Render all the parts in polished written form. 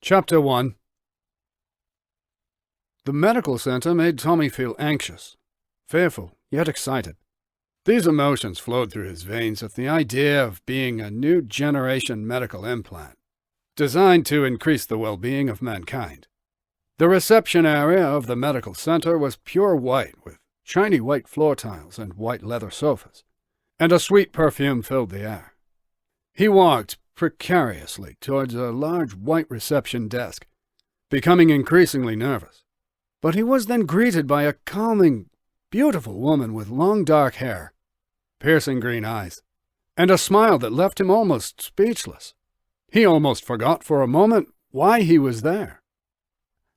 Chapter 1. The medical center made Tommy feel anxious, fearful, yet excited. These emotions flowed through his veins at the idea of being a new generation medical implant, designed to increase the well-being of mankind. The reception area of the medical center was pure white, with shiny white floor tiles and white leather sofas, and a sweet perfume filled the air. He walked precariously towards a large white reception desk, becoming increasingly nervous. But he was then greeted by a calming, beautiful woman with long dark hair, piercing green eyes, and a smile that left him almost speechless. He almost forgot for a moment why he was there.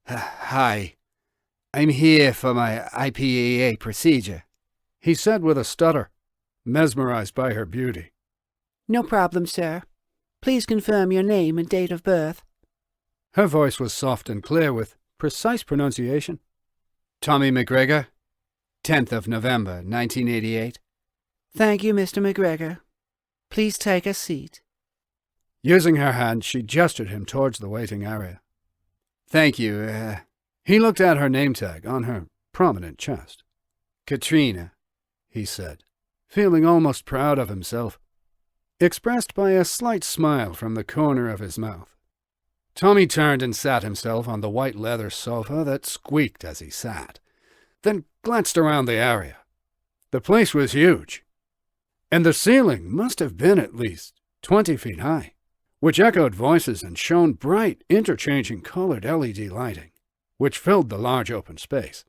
Hi, I'm here for my IPEA procedure, he said with a stutter, mesmerized by her beauty. No problem, sir. Please confirm your name and date of birth. Her voice was soft and clear with precise pronunciation. Tommy McGregor, 10th of November, 1988. Thank you, Mr. McGregor. Please take a seat. Using her hand, she gestured him towards the waiting area. Thank you. He looked at her name tag on her prominent chest. Katrina, he said, feeling almost proud of himself, expressed by a slight smile from the corner of his mouth. Tommy turned and sat himself on the white leather sofa that squeaked as he sat, then glanced around the area. The place was huge, and the ceiling must have been at least 20 feet high, which echoed voices and shone bright, interchanging colored LED lighting, which filled the large open space.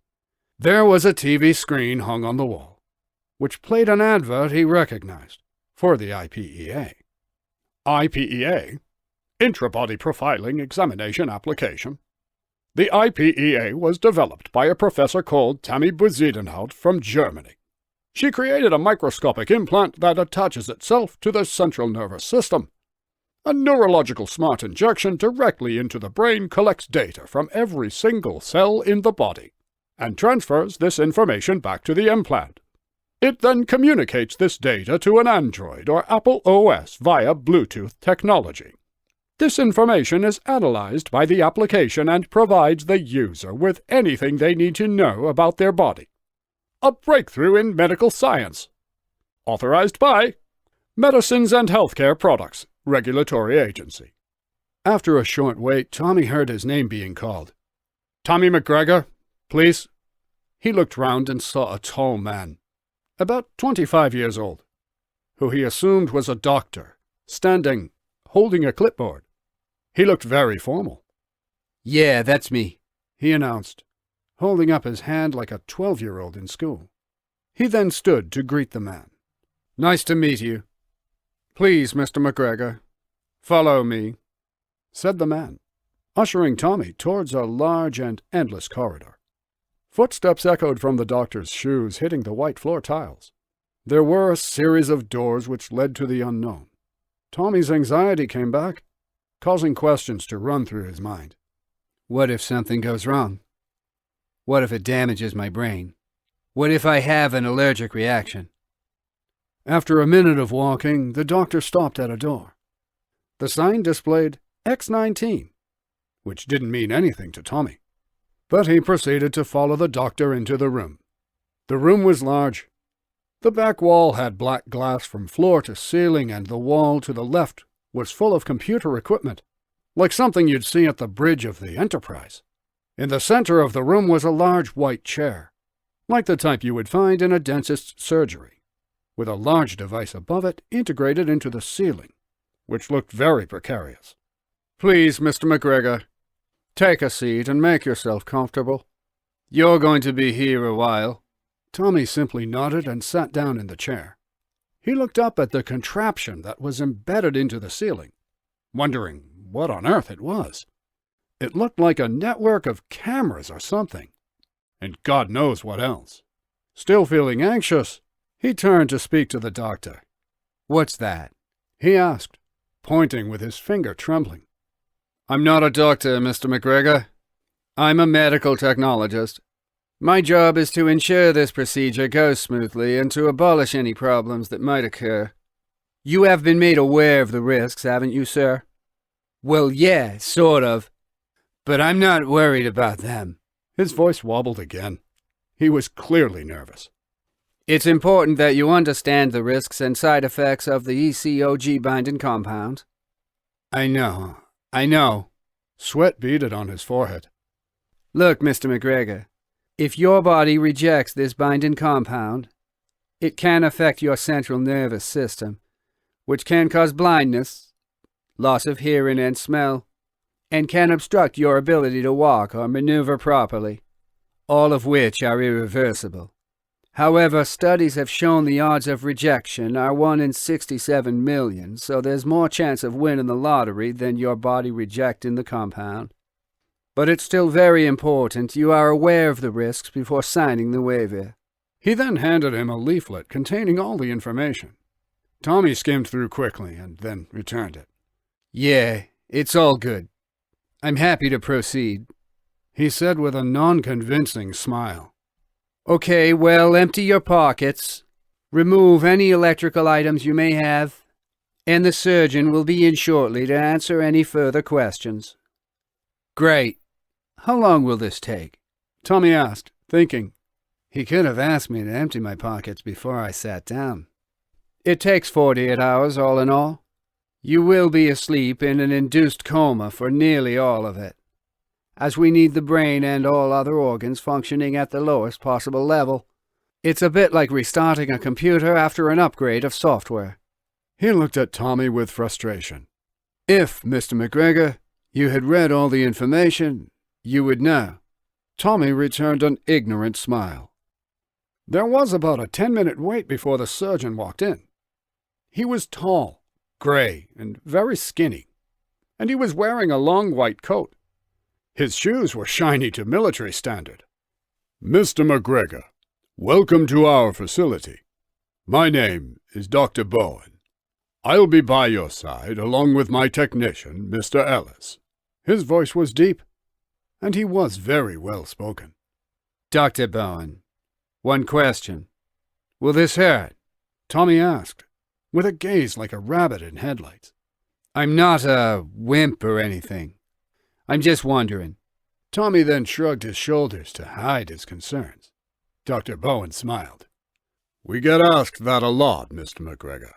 There was a TV screen hung on the wall, which played an advert he recognized for the IPEA. IPEA? Intrabody Profiling Examination Application. The IPEA was developed by a professor called Tammy Buzidenhout from Germany. She created a microscopic implant that attaches itself to the central nervous system. A neurological smart injection directly into the brain collects data from every single cell in the body and transfers this information back to the implant. It then communicates this data to an Android or Apple OS via Bluetooth technology. This information is analyzed by the application and provides the user with anything they need to know about their body. A breakthrough in medical science. Authorized by Medicines and Healthcare Products Regulatory Agency. After a short wait, Tommy heard his name being called. Tommy McGregor, please. He looked round and saw a tall man, about 25 years old, who he assumed was a doctor, standing, holding a clipboard. He looked very formal. Yeah, that's me, he announced, holding up his hand like a 12-year-old in school. He then stood to greet the man. Nice to meet you. Please, Mr. McGregor, follow me, said the man, ushering Tommy towards a large and endless corridor. Footsteps echoed from the doctor's shoes hitting the white floor tiles. There were a series of doors which led to the unknown. Tommy's anxiety came back, causing questions to run through his mind. What if something goes wrong? What if it damages my brain? What if I have an allergic reaction? After a minute of walking, the doctor stopped at a door. The sign displayed X19, which didn't mean anything to Tommy. But he proceeded to follow the doctor into the room. The room was large. The back wall had black glass from floor to ceiling, and the wall to the left was full of computer equipment, like something you'd see at the bridge of the Enterprise. In the center of the room was a large white chair, like the type you would find in a dentist's surgery, with a large device above it integrated into the ceiling, which looked very precarious. Please, Mr. McGregor, take a seat and make yourself comfortable. You're going to be here a while. Tommy simply nodded and sat down in the chair. He looked up at the contraption that was embedded into the ceiling, wondering what on earth it was. It looked like a network of cameras or something, and God knows what else. Still feeling anxious, he turned to speak to the doctor. What's that? He asked, pointing with his finger trembling. I'm not a doctor, Mr. McGregor. I'm a medical technologist. My job is to ensure this procedure goes smoothly and to abolish any problems that might occur. You have been made aware of the risks, haven't you, sir? Well, yeah, sort of. But I'm not worried about them. His voice wobbled again. He was clearly nervous. It's important that you understand the risks and side effects of the ECOG binding compound. I know. Sweat beaded on his forehead. Look, Mr. McGregor, if your body rejects this binding compound, it can affect your central nervous system, which can cause blindness, loss of hearing and smell, and can obstruct your ability to walk or maneuver properly, all of which are irreversible. However, studies have shown the odds of rejection are 1 in 67 million, so there's more chance of winning the lottery than your body rejecting the compound. But it's still very important you are aware of the risks before signing the waiver. He then handed him a leaflet containing all the information. Tommy skimmed through quickly and then returned it. Yeah, it's all good. I'm happy to proceed, he said with a non-convincing smile. Okay, well, empty your pockets, remove any electrical items you may have, and the surgeon will be in shortly to answer any further questions. Great. How long will this take? Tommy asked, thinking. He could have asked me to empty my pockets before I sat down. It takes 48 hours, all in all. You will be asleep in an induced coma for nearly all of it, as we need the brain and all other organs functioning at the lowest possible level. It's a bit like restarting a computer after an upgrade of software. He looked at Tommy with frustration. If, Mr. McGregor, you had read all the information, you would know. Tommy returned an ignorant smile. There was about a 10-minute wait before the surgeon walked in. He was tall, gray, and very skinny, and he was wearing a long white coat. His shoes were shiny to military standard. Mr. McGregor, welcome to our facility. My name is Dr. Bowen. I'll be by your side along with my technician, Mr. Ellis. His voice was deep, and he was very well spoken. Dr. Bowen, one question. Will this hurt? Tommy asked, with a gaze like a rabbit in headlights. I'm not a wimp or anything. I'm just wondering. Tommy then shrugged his shoulders to hide his concerns. Dr. Bowen smiled. We get asked that a lot, Mr. McGregor.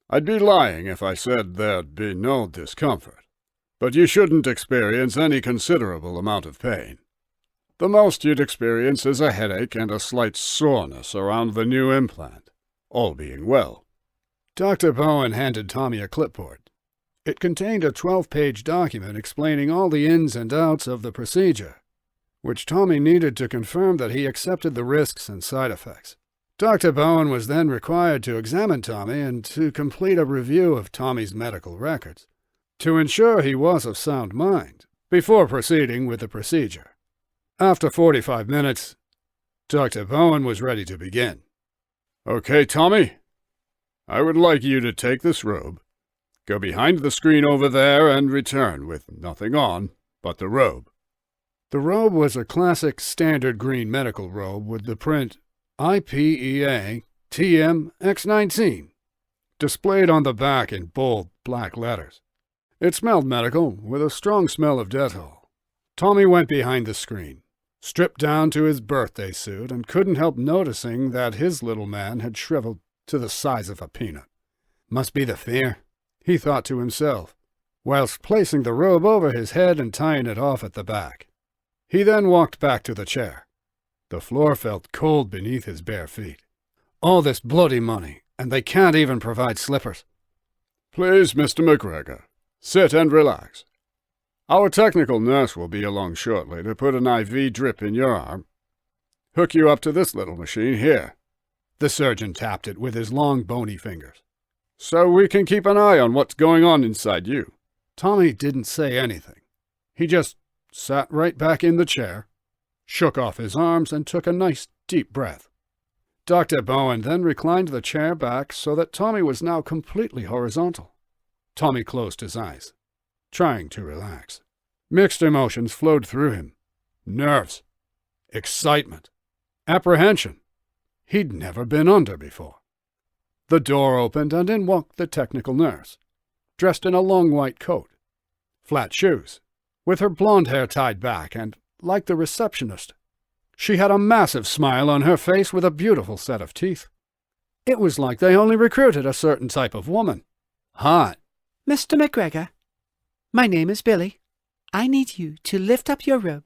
I'd be lying if I said there'd be no discomfort, but you shouldn't experience any considerable amount of pain. The most you'd experience is a headache and a slight soreness around the new implant, all being well. Dr. Bowen handed Tommy a clipboard. It contained a 12-page document explaining all the ins and outs of the procedure, which Tommy needed to confirm that he accepted the risks and side effects. Dr. Bowen was then required to examine Tommy and to complete a review of Tommy's medical records, to ensure he was of sound mind, before proceeding with the procedure. After 45 minutes, Dr. Bowen was ready to begin. Okay, Tommy, I would like you to take this robe, go behind the screen over there and return with nothing on but the robe. The robe was a classic standard green medical robe with the print IPEA TM-X19 displayed on the back in bold black letters. It smelled medical, with a strong smell of Dettol. Tommy went behind the screen, stripped down to his birthday suit, and couldn't help noticing that his little man had shriveled to the size of a peanut. Must be the fear, he thought to himself, whilst placing the robe over his head and tying it off at the back. He then walked back to the chair. The floor felt cold beneath his bare feet. All this bloody money, and they can't even provide slippers. Please, Mr. McGregor, sit and relax. Our technical nurse will be along shortly to put an IV drip in your arm. Hook you up to this little machine here. The surgeon tapped it with his long, bony fingers. So we can keep an eye on what's going on inside you. Tommy didn't say anything. He just sat right back in the chair, shook off his arms, and took a nice, deep breath. Dr. Bowen then reclined the chair back so that Tommy was now completely horizontal. Tommy closed his eyes, trying to relax. Mixed emotions flowed through him. Nerves, excitement, apprehension. He'd never been under before. The door opened, and in walked the technical nurse, dressed in a long white coat, flat shoes, with her blonde hair tied back, and, like the receptionist, she had a massive smile on her face with a beautiful set of teeth. It was like they only recruited a certain type of woman. Hot. Mr. McGregor, my name is Billy. I need you to lift up your robe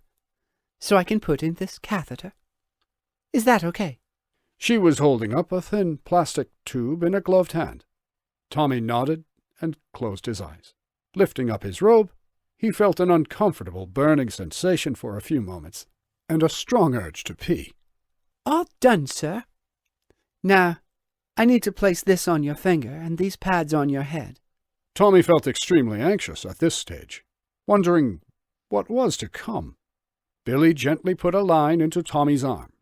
so I can put in this catheter. Is that okay? She was holding up a thin plastic tube in a gloved hand. Tommy nodded and closed his eyes. Lifting up his robe, he felt an uncomfortable burning sensation for a few moments, and a strong urge to pee. All done, sir. Now, I need to place this on your finger and these pads on your head. Tommy felt extremely anxious at this stage, wondering what was to come. Billy gently put a line into Tommy's arm.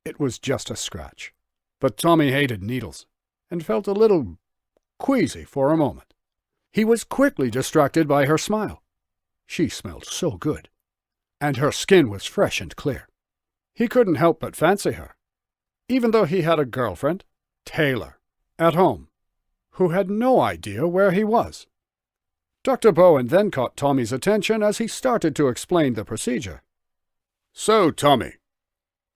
It was just a scratch, but Tommy hated needles and felt a little queasy for a moment. He was quickly distracted by her smile. She smelled so good, and her skin was fresh and clear. He couldn't help but fancy her, even though he had a girlfriend, Taylor, at home, who had no idea where he was. Dr. Bowen then caught Tommy's attention as he started to explain the procedure. So, Tommy,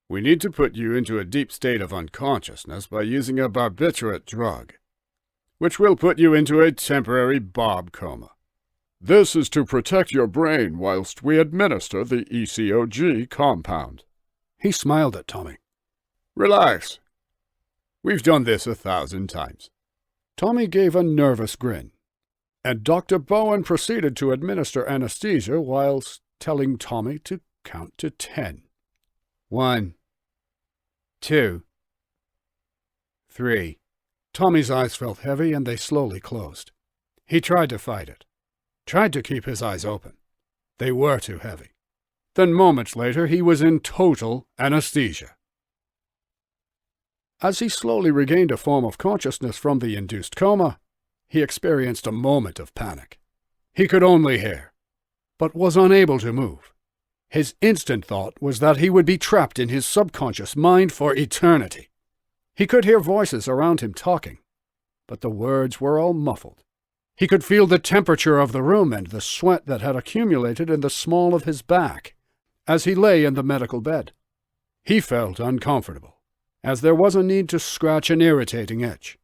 we need to put you into a deep state of unconsciousness by using a barbiturate drug, which will put you into a temporary barb coma. This is to protect your brain whilst we administer the ECOG compound. He smiled at Tommy. Relax. We've done this 1,000 times. Tommy gave a nervous grin, and Dr. Bowen proceeded to administer anesthesia whilst telling Tommy to count to 10. 1, 2, 3. Tommy's eyes felt heavy and they slowly closed. He tried to fight it, tried to keep his eyes open. They were too heavy. Then moments later he was in total anesthesia. As he slowly regained a form of consciousness from the induced coma, he experienced a moment of panic. He could only hear, but was unable to move. His instant thought was that he would be trapped in his subconscious mind for eternity. He could hear voices around him talking, but the words were all muffled. He could feel the temperature of the room and the sweat that had accumulated in the small of his back as he lay in the medical bed. He felt uncomfortable, as there was a need to scratch an irritating itch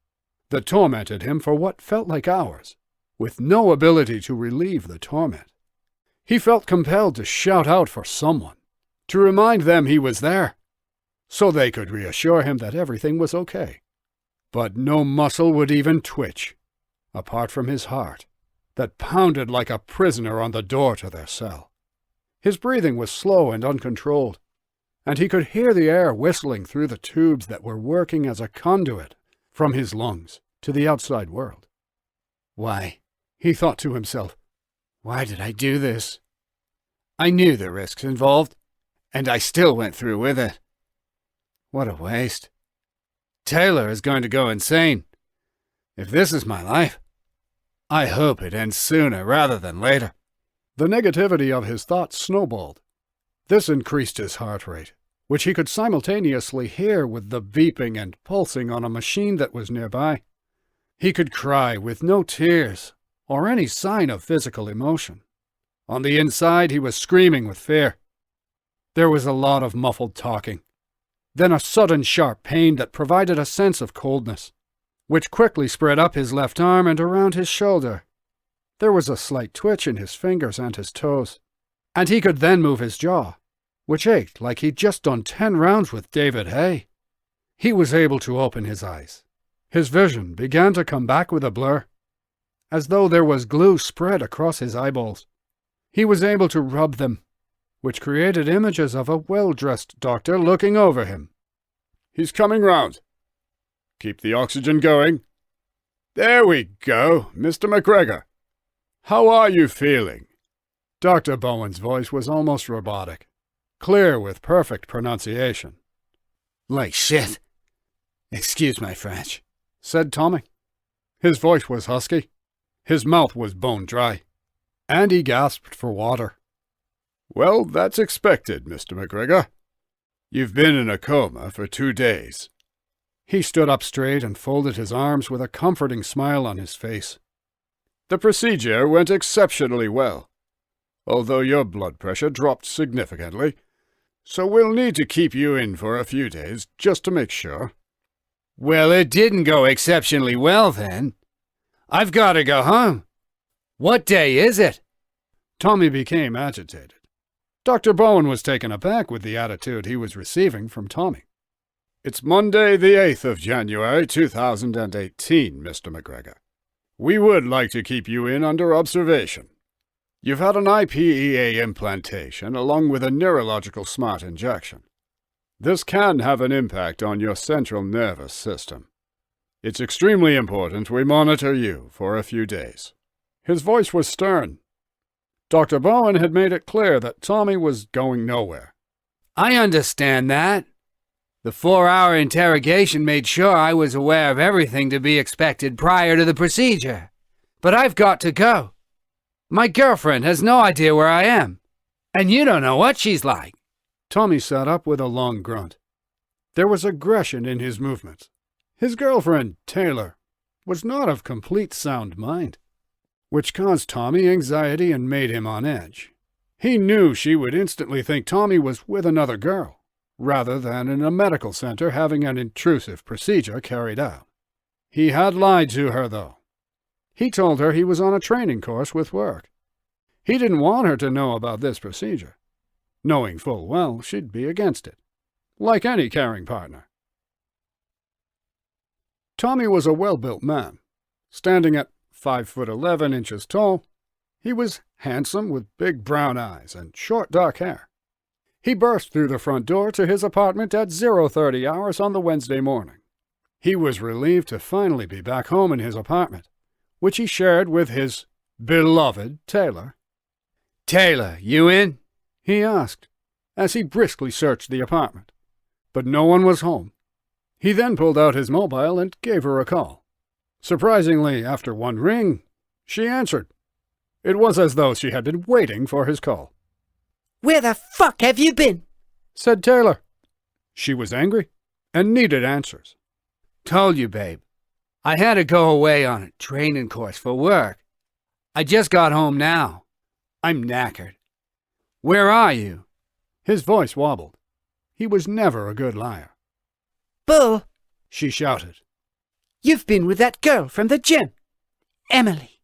that tormented him for what felt like hours, with no ability to relieve the torment. He felt compelled to shout out for someone, to remind them he was there, so they could reassure him that everything was okay. But no muscle would even twitch, apart from his heart, that pounded like a prisoner on the door to their cell. His breathing was slow and uncontrolled, and he could hear the air whistling through the tubes that were working as a conduit from his lungs to the outside world. Why, he thought to himself, why did I do this? I knew the risks involved, and I still went through with it. What a waste. Taylor is going to go insane. If this is my life, I hope it ends sooner rather than later. The negativity of his thoughts snowballed. This increased his heart rate, which he could simultaneously hear with the beeping and pulsing on a machine that was nearby. He could cry with no tears or any sign of physical emotion. On the inside, he was screaming with fear. There was a lot of muffled talking, then a sudden sharp pain that provided a sense of coldness, which quickly spread up his left arm and around his shoulder. There was a slight twitch in his fingers and his toes, and he could then move his jaw, which ached like he'd just done 10 rounds with David Hay. He was able to open his eyes. His vision began to come back with a blur, as though there was glue spread across his eyeballs. He was able to rub them, which created images of a well-dressed doctor looking over him. He's coming round. Keep the oxygen going. There we go, Mr. McGregor. How are you feeling? Dr. Bowen's voice was almost robotic, clear with perfect pronunciation. Like shit. Excuse my French, said Tommy. His voice was husky. His mouth was bone dry, and he gasped for water. Well, that's expected, Mr. McGregor. You've been in a coma for 2 days. He stood up straight and folded his arms with a comforting smile on his face. The procedure went exceptionally well. although your blood pressure dropped significantly, so we'll need to keep you in for a few days just to make sure." "Well, it didn't go exceptionally well then. I've got to go home. What day is it?" Tommy became agitated. Dr. Bowen was taken aback with the attitude he was receiving from Tommy. "It's Monday, the 8th of January, 2018, Mr. McGregor. We would like to keep you in under observation. You've had an IPEA implantation along with a neurological smart injection. This can have an impact on your central nervous system. It's extremely important we monitor you for a few days." His voice was stern. Dr. Bowen had made it clear that Tommy was going nowhere. "I understand that. The 4-hour interrogation made sure I was aware of everything to be expected prior to the procedure. But I've got to go. My girlfriend has no idea where I am, and you don't know what she's like." Tommy sat up with a long grunt. There was aggression in his movements. His girlfriend, Taylor, was not of complete sound mind, which caused Tommy anxiety and made him on edge. He knew she would instantly think Tommy was with another girl, rather than in a medical center having an intrusive procedure carried out. He had lied to her, though. He told her he was on a training course with work. He didn't want her to know about this procedure, knowing full well she'd be against it, like any caring partner. Tommy was a well-built man. Standing at 5'11" tall, he was handsome with big brown eyes and short dark hair. He burst through the front door to his apartment at 0:30 hours on the Wednesday morning. He was relieved to finally be back home in his apartment, which he shared with his beloved Taylor. "Taylor, you in?" he asked, as he briskly searched the apartment. But no one was home. He then pulled out his mobile and gave her a call. Surprisingly, after one ring, she answered. It was as though she had been waiting for his call. "Where the fuck have you been?" said Taylor. She was angry and needed answers. "Told you, babe. I had to go away on a training course for work. I just got home now. I'm knackered. Where are you?" His voice wobbled. He was never a good liar. "Bull, She shouted. you've been with that girl from the gym. Emily.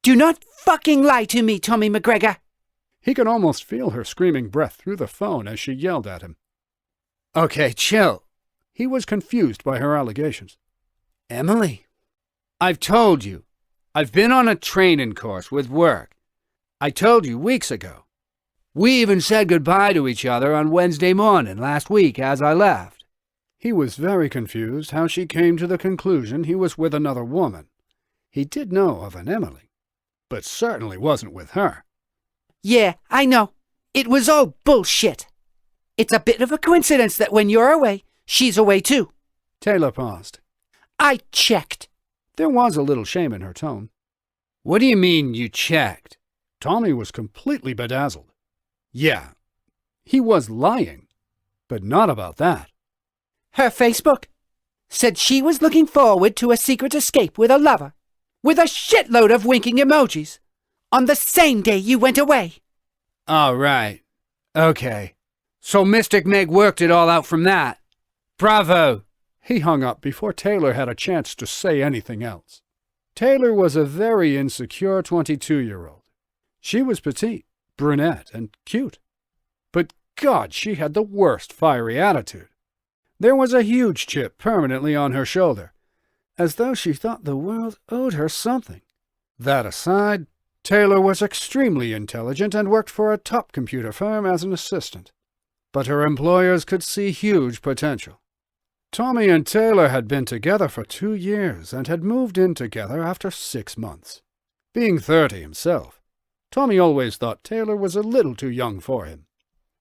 Do not fucking lie to me, Tommy McGregor." He could almost feel her screaming breath through the phone as she yelled at him. "Okay, chill." He was confused by her allegations. "Emily, I've told you. I've been on a training course with work. I told you weeks ago. We even said goodbye to each other on Wednesday morning last week as I left." He was very confused how she came to the conclusion he was with another woman. He did know of an Emily, but certainly wasn't with her. "Yeah, I know. It was all bullshit. It's a bit of a coincidence that when you're away, she's away too." Taylor paused. "I checked." There was a little shame in her tone. "What do you mean you checked?" Tommy was completely bedazzled. Yeah, he was lying, but not about that. Her Facebook said she was looking forward to a secret escape with a lover, with a shitload of winking emojis, on the same day you went away. All right. Okay. So Mystic Meg worked it all out from that. Bravo. He hung up before Taylor had a chance to say anything else. Taylor was a very insecure 22-year-old. She was petite, brunette, and cute. But God, she had the worst fiery attitude. There was a huge chip permanently on her shoulder, as though she thought the world owed her something. That aside, Taylor was extremely intelligent and worked for a top computer firm as an assistant. But her employers could see huge potential. Tommy and Taylor had been together for 2 years and had moved in together after 6 months. Being 30 himself, Tommy always thought Taylor was a little too young for him.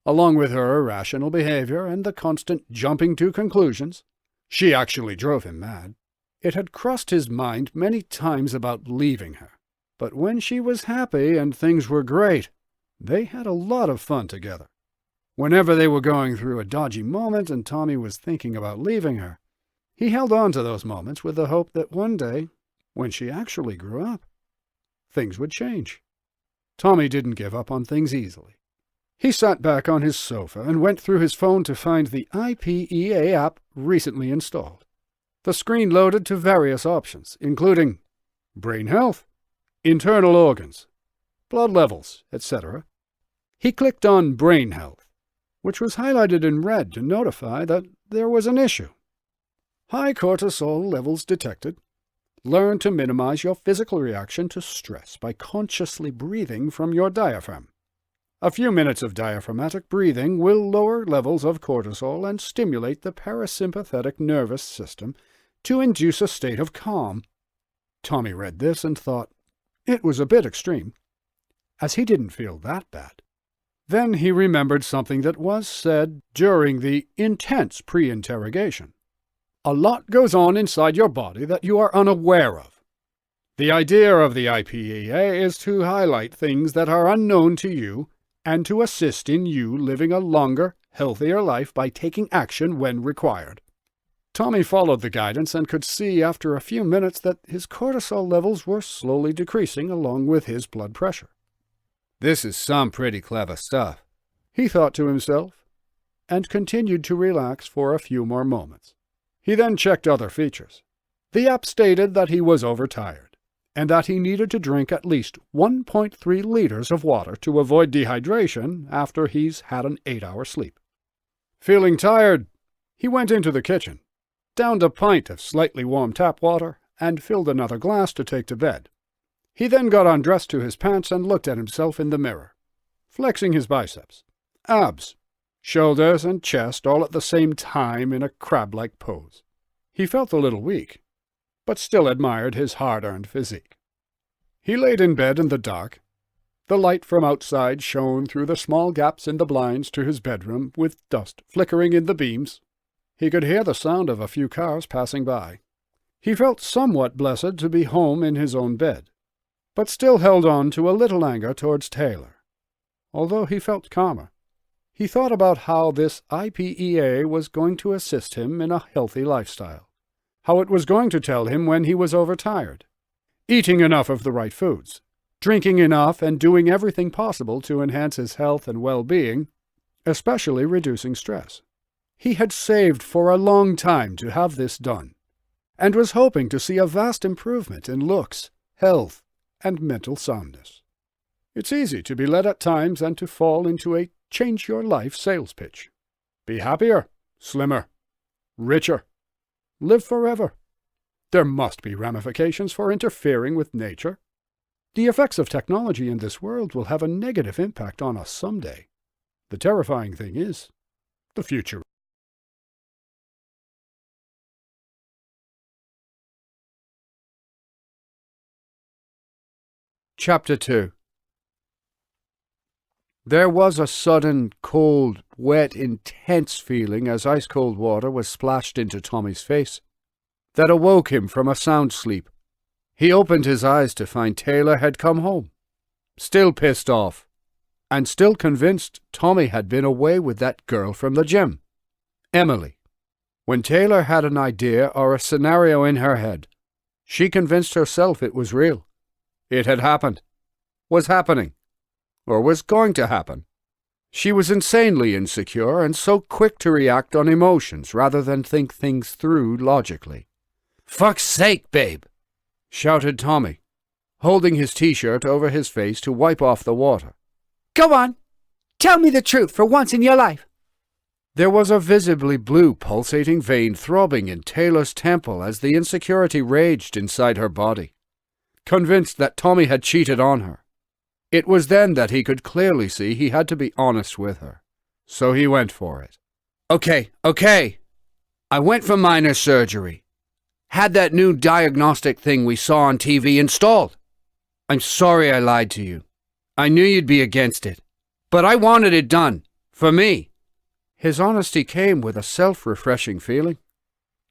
Along with her irrational behavior and the constant jumping to conclusions, she actually drove him mad. It had crossed his mind many times about leaving her. But when she was happy and things were great, they had a lot of fun together. Whenever they were going through a dodgy moment and Tommy was thinking about leaving her, he held on to those moments with the hope that one day, when she actually grew up, things would change. Tommy didn't give up on things easily. He sat back on his sofa and went through his phone to find the IPEA app recently installed. The screen loaded to various options, including brain health, internal organs, blood levels, etc. He clicked on brain health, which was highlighted in red to notify that there was an issue. High cortisol levels detected. Learn to minimize your physical reaction to stress by consciously breathing from your diaphragm. A few minutes of diaphragmatic breathing will lower levels of cortisol and stimulate the parasympathetic nervous system to induce a state of calm. Tommy read this and thought it was a bit extreme, as he didn't feel that bad. Then he remembered something that was said during the intense pre-interrogation. A lot goes on inside your body that you are unaware of. The idea of the IPEA is to highlight things that are unknown to you and to assist in you living a longer, healthier life by taking action when required. Tommy followed the guidance and could see after a few minutes that his cortisol levels were slowly decreasing along with his blood pressure. This is some pretty clever stuff, he thought to himself, and continued to relax for a few more moments. He then checked other features. The app stated that he was overtired, and that he needed to drink at least 1.3 liters of water to avoid dehydration after he's had an 8-hour sleep. Feeling tired, he went into the kitchen, downed a pint of slightly warm tap water, and filled another glass to take to bed. He then got undressed to his pants and looked at himself in the mirror, flexing his biceps, abs, shoulders and chest all at the same time in a crab-like pose. He felt a little weak, but still admired his hard-earned physique. He laid in bed in the dark. The light from outside shone through the small gaps in the blinds to his bedroom, with dust flickering in the beams. He could hear the sound of a few cars passing by. He felt somewhat blessed to be home in his own bed, but still held on to a little anger towards Taylor. Although he felt calmer, he thought about how this IPEA was going to assist him in a healthy lifestyle, how it was going to tell him when he was overtired, eating enough of the right foods, drinking enough and doing everything possible to enhance his health and well-being, especially reducing stress. He had saved for a long time to have this done, and was hoping to see a vast improvement in looks, health, and mental soundness. It's easy to be led at times and to fall into a change-your-life sales pitch. Be happier, slimmer, richer, live forever. There must be ramifications for interfering with nature. The effects of technology in this world will have a negative impact on us someday. The terrifying thing is the future. Chapter 2. There was a sudden, cold, wet, intense feeling as ice-cold water was splashed into Tommy's face that awoke him from a sound sleep. He opened his eyes to find Taylor had come home, still pissed off, and still convinced Tommy had been away with that girl from the gym, Emily. When Taylor had an idea or a scenario in her head, she convinced herself it was real. It had happened, was happening, or was going to happen. She was insanely insecure and so quick to react on emotions rather than think things through logically. "Fuck's sake, babe!" shouted Tommy, holding his t-shirt over his face to wipe off the water. Go on. Tell me the truth for once in your life. There was a visibly blue pulsating vein throbbing in Taylor's temple as the insecurity raged inside her body. Convinced that Tommy had cheated on her, it was then that he could clearly see he had to be honest with her. So he went for it. Okay. I went for minor surgery. Had that new diagnostic thing we saw on TV installed. I'm sorry I lied to you. I knew you'd be against it. But I wanted it done. For me. His honesty came with a self-refreshing feeling.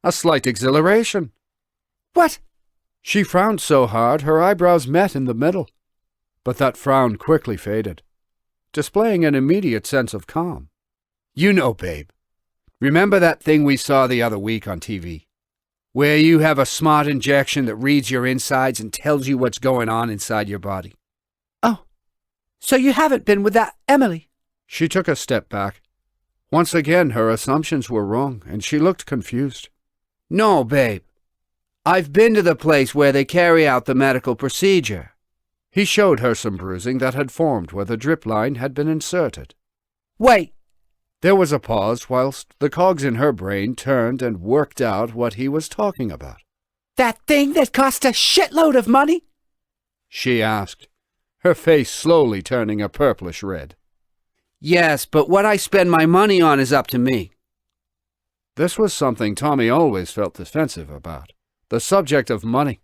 A slight exhilaration. What? She frowned so hard her eyebrows met in the middle. But that frown quickly faded, displaying an immediate sense of calm. You know, babe. Remember that thing we saw the other week on TV? Where you have a smart injection that reads your insides and tells you what's going on inside your body. Oh, So you haven't been with that Emily? She took a step back. Once again, her assumptions were wrong, and she looked confused. No, babe. I've been to the place where they carry out the medical procedure. He showed her some bruising that had formed where the drip line had been inserted. Wait. There was a pause whilst the cogs in her brain turned and worked out what he was talking about. That thing that cost a shitload of money? She asked, her face slowly turning a purplish red. Yes, but what I spend my money on is up to me. This was something Tommy always felt defensive about, the subject of money.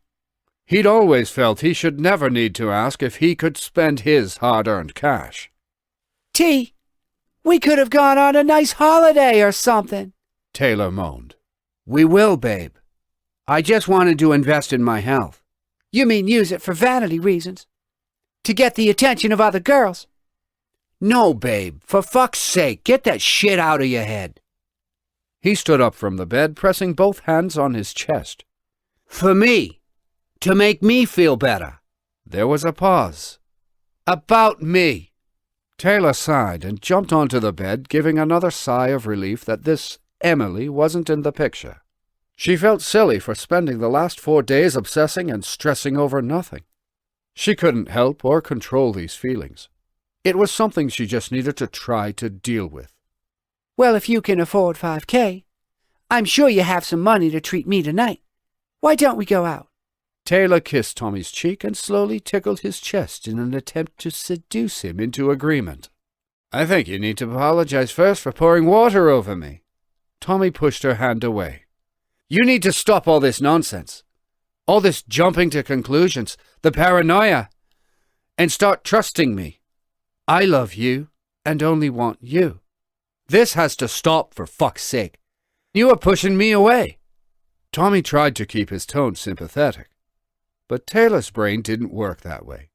He'd always felt he should never need to ask if he could spend his hard-earned cash. T, we could have gone on a nice holiday or something, Taylor moaned. We will, babe. I just wanted to invest in my health. You mean use it for vanity reasons? To get the attention of other girls? No, babe. For fuck's sake, get that shit out of your head. He stood up from the bed, pressing both hands on his chest. For me. To make me feel better. There was a pause. About me. Taylor sighed and jumped onto the bed, giving another sigh of relief that this Emily wasn't in the picture. She felt silly for spending the last 4 days obsessing and stressing over nothing. She couldn't help or control these feelings. It was something she just needed to try to deal with. Well, if you can afford $5,000, I'm sure you have some money to treat me tonight. Why don't we go out? Taylor kissed Tommy's cheek and slowly tickled his chest in an attempt to seduce him into agreement. I think you need to apologize first for pouring water over me. Tommy pushed her hand away. You need to stop all this nonsense. All this jumping to conclusions, the paranoia, and start trusting me. I love you and only want you. This has to stop, for fuck's sake. You are pushing me away. Tommy tried to keep his tone sympathetic, but Taylor's brain didn't work that way,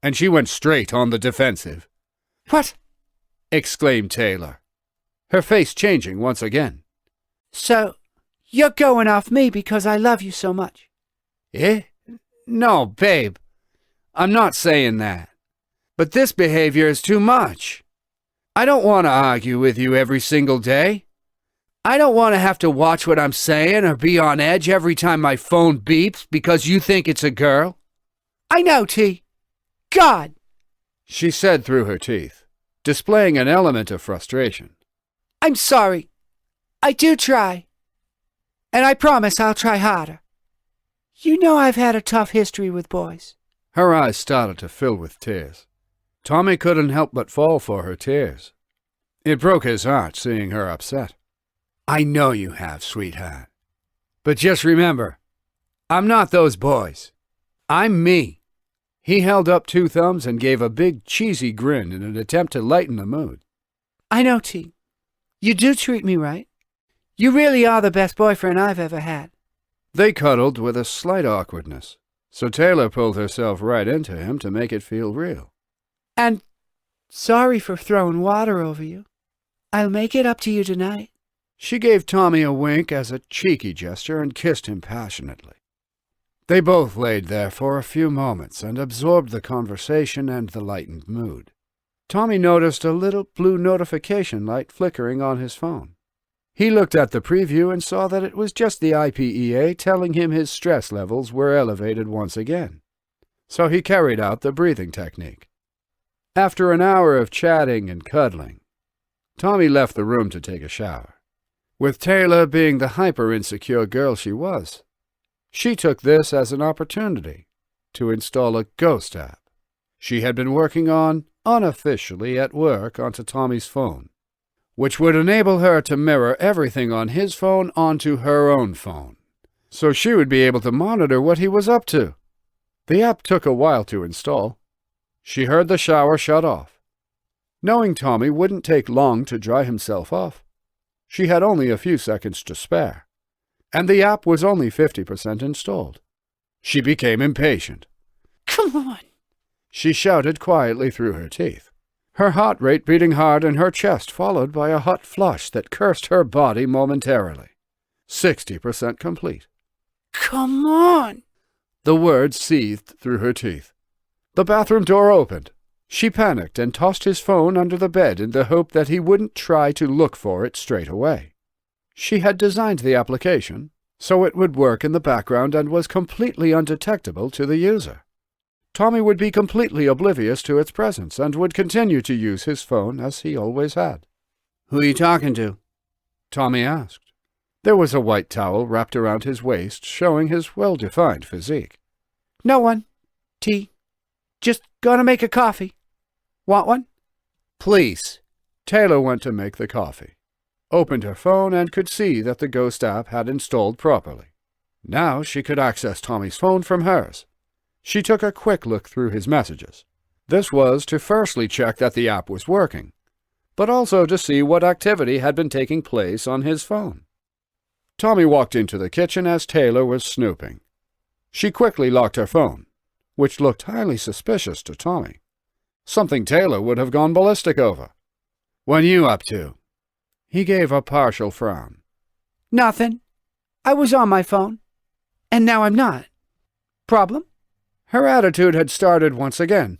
and she went straight on the defensive. What? Exclaimed Taylor, her face changing once again. So, you're going off me because I love you so much? Eh? No, babe. I'm not saying that. But this behavior is too much. I don't want to argue with you every single day. I don't want to have to watch what I'm saying or be on edge every time my phone beeps because you think it's a girl. I know, T. God! She said through her teeth, displaying an element of frustration. I'm sorry. I do try. And I promise I'll try harder. You know I've had a tough history with boys. Her eyes started to fill with tears. Tommy couldn't help but fall for her tears. It broke his heart seeing her upset. I know you have, sweetheart. But just remember, I'm not those boys. I'm me. He held up 2 thumbs and gave a big cheesy grin in an attempt to lighten the mood. I know, T. You do treat me right. You really are the best boyfriend I've ever had. They cuddled with a slight awkwardness, so Taylor pulled herself right into him to make it feel real. And sorry for throwing water over you. I'll make it up to you tonight. She gave Tommy a wink as a cheeky gesture and kissed him passionately. They both laid there for a few moments and absorbed the conversation and the lightened mood. Tommy noticed a little blue notification light flickering on his phone. He looked at the preview and saw that it was just the IPEA telling him his stress levels were elevated once again. So he carried out the breathing technique. After an hour of chatting and cuddling, Tommy left the room to take a shower. With Taylor being the hyper-insecure girl she was, she took this as an opportunity to install a ghost app she had been working on unofficially at work onto Tommy's phone, which would enable her to mirror everything on his phone onto her own phone, so she would be able to monitor what he was up to. The app took a while to install. She heard the shower shut off. Knowing Tommy wouldn't take long to dry himself off, she had only a few seconds to spare, and the app was only 50% installed. She became impatient. Come on! She shouted quietly through her teeth, her heart rate beating hard in her chest, followed by a hot flush that cursed her body momentarily. 60% complete. Come on! The words seethed through her teeth. The bathroom door opened. She panicked and tossed his phone under the bed in the hope that he wouldn't try to look for it straight away. She had designed the application so it would work in the background and was completely undetectable to the user. Tommy would be completely oblivious to its presence and would continue to use his phone as he always had. "Who are you talking to?" Tommy asked. There was a white towel wrapped around his waist, showing his well-defined physique. "No one. Tea. Just gonna make a coffee. Want one?" "Please." Taylor went to make the coffee, opened her phone, and could see that the Ghost app had installed properly. Now she could access Tommy's phone from hers. She took a quick look through his messages. This was to firstly check that the app was working, but also to see what activity had been taking place on his phone. Tommy walked into the kitchen as Taylor was snooping. She quickly locked her phone, which looked highly suspicious to Tommy. Something Taylor would have gone ballistic over. "What are you up to?" He gave a partial frown. "Nothing. I was on my phone, and now I'm not. Problem?" Her attitude had started once again.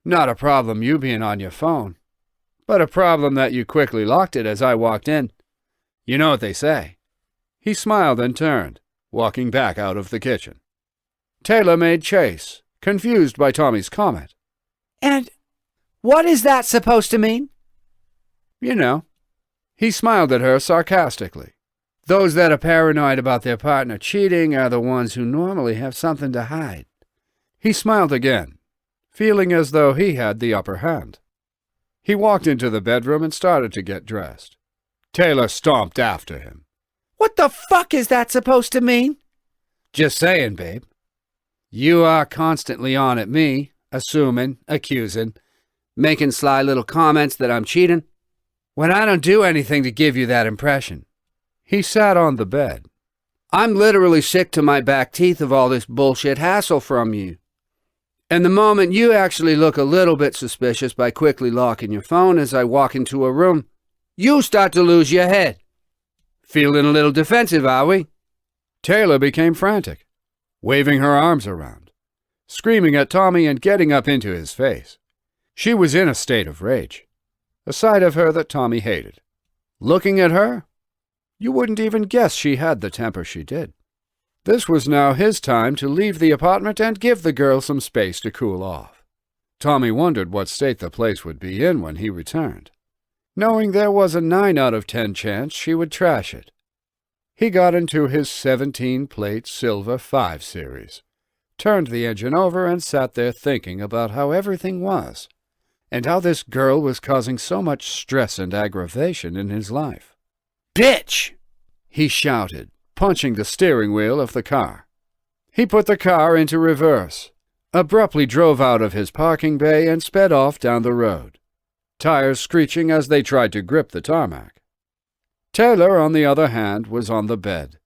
"Not a problem you being on your phone, but a problem that you quickly locked it as I walked in. You know what they say." He smiled and turned, walking back out of the kitchen. Taylor made chase, confused by Tommy's comment. "And what is that supposed to mean?" "You know." He smiled at her sarcastically. "Those that are paranoid about their partner cheating are the ones who normally have something to hide." He smiled again, feeling as though he had the upper hand. He walked into the bedroom and started to get dressed. Taylor stomped after him. "What the fuck is that supposed to mean?" "Just saying, babe. You are constantly on at me, assuming, accusing, Making sly little comments that I'm cheating, when I don't do anything to give you that impression." He sat on the bed. "I'm literally sick to my back teeth of all this bullshit hassle from you. And the moment you actually look a little bit suspicious by quickly locking your phone as I walk into a room, you start to lose your head. Feeling a little defensive, are we?" Taylor became frantic, waving her arms around, screaming at Tommy and getting up into his face. She was in a state of rage, a side of her that Tommy hated. Looking at her, you wouldn't even guess she had the temper she did. This was now his time to leave the apartment and give the girl some space to cool off. Tommy wondered what state the place would be in when he returned, knowing there was a 9 out of 10 chance she would trash it. He got into his 17-plate Silver 5 Series, turned the engine over, and sat there thinking about how everything was, and how this girl was causing so much stress and aggravation in his life. "Bitch!" he shouted, punching the steering wheel of the car. He put the car into reverse, abruptly drove out of his parking bay, and sped off down the road, tires screeching as they tried to grip the tarmac. Taylor, on the other hand, was on the bed,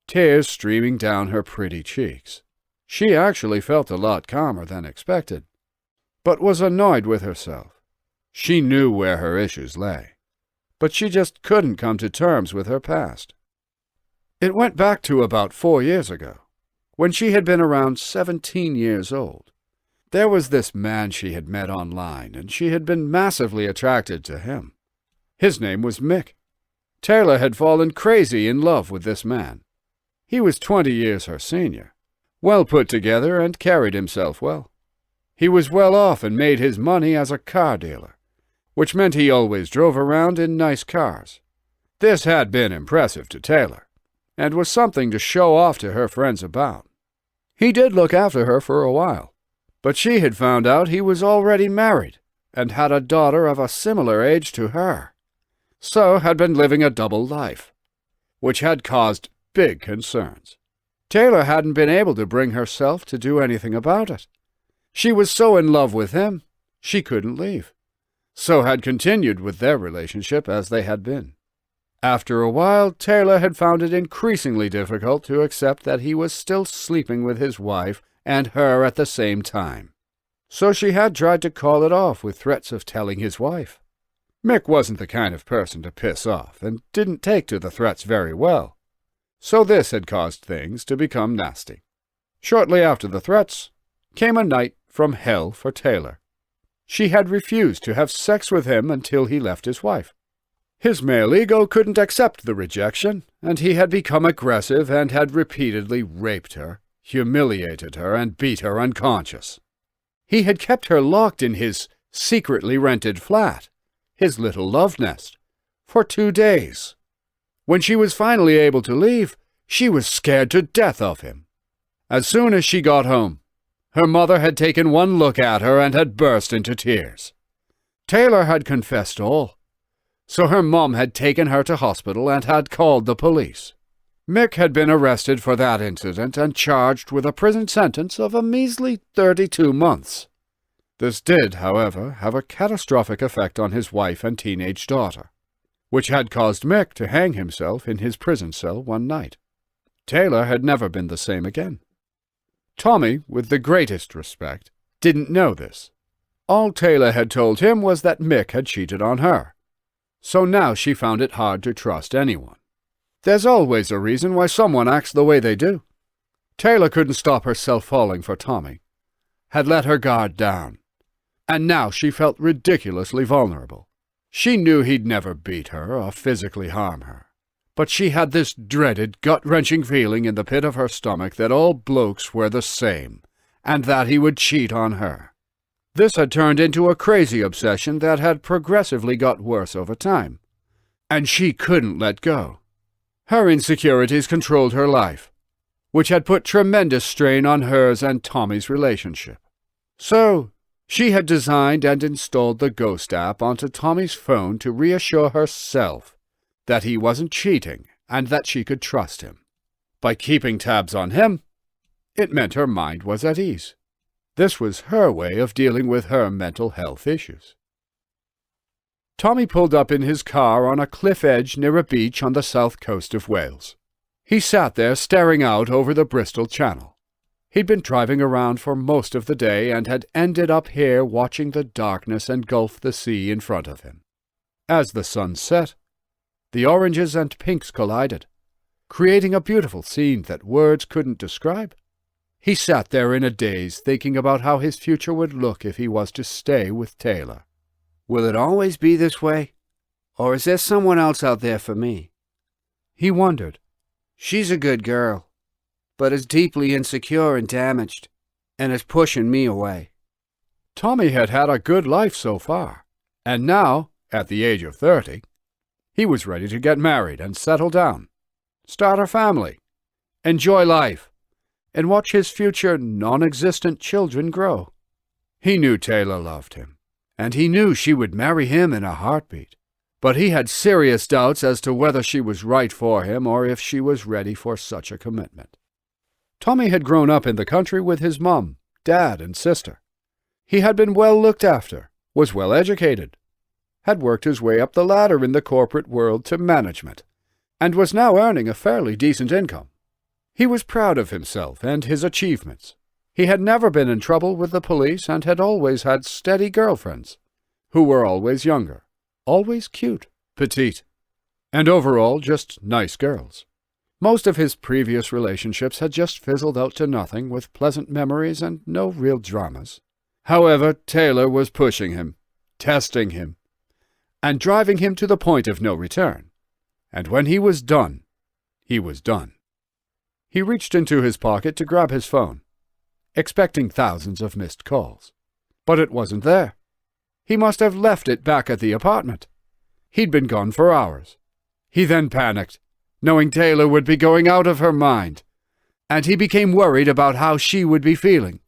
tears streaming down her pretty cheeks. She actually felt a lot calmer than expected, but was annoyed with herself. She knew where her issues lay, but she just couldn't come to terms with her past. It went back to about 4 years ago, when she had been around 17 years old. There was this man she had met online, and she had been massively attracted to him. His name was Mick. Taylor had fallen crazy in love with this man. He was 20 years her senior, well put together and carried himself well. He was well off and made his money as a car dealer, which meant he always drove around in nice cars. This had been impressive to Taylor, and was something to show off to her friends about. He did look after her for a while, but she had found out he was already married and had a daughter of a similar age to her, so had been living a double life, which had caused big concerns. Taylor hadn't been able to bring herself to do anything about it. She was so in love with him, she couldn't leave, so had continued with their relationship as they had been. After a while, Taylor had found it increasingly difficult to accept that he was still sleeping with his wife and her at the same time. So she had tried to call it off with threats of telling his wife. Mick wasn't the kind of person to piss off and didn't take to the threats very well. So this had caused things to become nasty. Shortly after the threats came a night from hell for Taylor. She had refused to have sex with him until he left his wife. His male ego couldn't accept the rejection, and he had become aggressive and had repeatedly raped her, humiliated her, and beat her unconscious. He had kept her locked in his secretly rented flat, his little love nest, for 2 days. When she was finally able to leave, she was scared to death of him. As soon as she got home, her mother had taken one look at her and had burst into tears. Taylor had confessed all, so her mom had taken her to hospital and had called the police. Mick had been arrested for that incident and charged with a prison sentence of a measly 32 months. This did, however, have a catastrophic effect on his wife and teenage daughter, which had caused Mick to hang himself in his prison cell one night. Taylor had never been the same again. Tommy, with the greatest respect, didn't know this. All Taylor had told him was that Mick had cheated on her. So now she found it hard to trust anyone. There's always a reason why someone acts the way they do. Taylor couldn't stop herself falling for Tommy, had let her guard down, and now she felt ridiculously vulnerable. She knew he'd never beat her or physically harm her, but she had this dreaded, gut-wrenching feeling in the pit of her stomach that all blokes were the same, and that he would cheat on her. This had turned into a crazy obsession that had progressively got worse over time, and she couldn't let go. Her insecurities controlled her life, which had put tremendous strain on hers and Tommy's relationship. So, she had designed and installed the Ghost app onto Tommy's phone to reassure herself that he wasn't cheating and that she could trust him. By keeping tabs on him, it meant her mind was at ease. This was her way of dealing with her mental health issues. Tommy pulled up in his car on a cliff edge near a beach on the south coast of Wales. He sat there staring out over the Bristol Channel. He'd been driving around for most of the day and had ended up here watching the darkness engulf the sea in front of him. As the sun set, the oranges and pinks collided, creating a beautiful scene that words couldn't describe. He sat there in a daze, thinking about how his future would look if he was to stay with Taylor. Will it always be this way? Or is there someone else out there for me? He wondered. She's a good girl, but is deeply insecure and damaged, and is pushing me away. Tommy had had a good life so far, and now, at the age of 30, he was ready to get married and settle down, start a family, enjoy life, and watch his future non-existent children grow. He knew Taylor loved him, and he knew she would marry him in a heartbeat. But he had serious doubts as to whether she was right for him or if she was ready for such a commitment. Tommy had grown up in the country with his mum, dad, and sister. He had been well looked after, was well educated, had worked his way up the ladder in the corporate world to management, and was now earning a fairly decent income. He was proud of himself and his achievements. He had never been in trouble with the police and had always had steady girlfriends, who were always younger, always cute, petite, and overall just nice girls. Most of his previous relationships had just fizzled out to nothing with pleasant memories and no real dramas. However, Taylor was pushing him, testing him, and driving him to the point of no return. And when he was done, he was done. He reached into his pocket to grab his phone, expecting thousands of missed calls. But it wasn't there. He must have left it back at the apartment. He'd been gone for hours. He then panicked, knowing Taylor would be going out of her mind, and he became worried about how she would be feeling.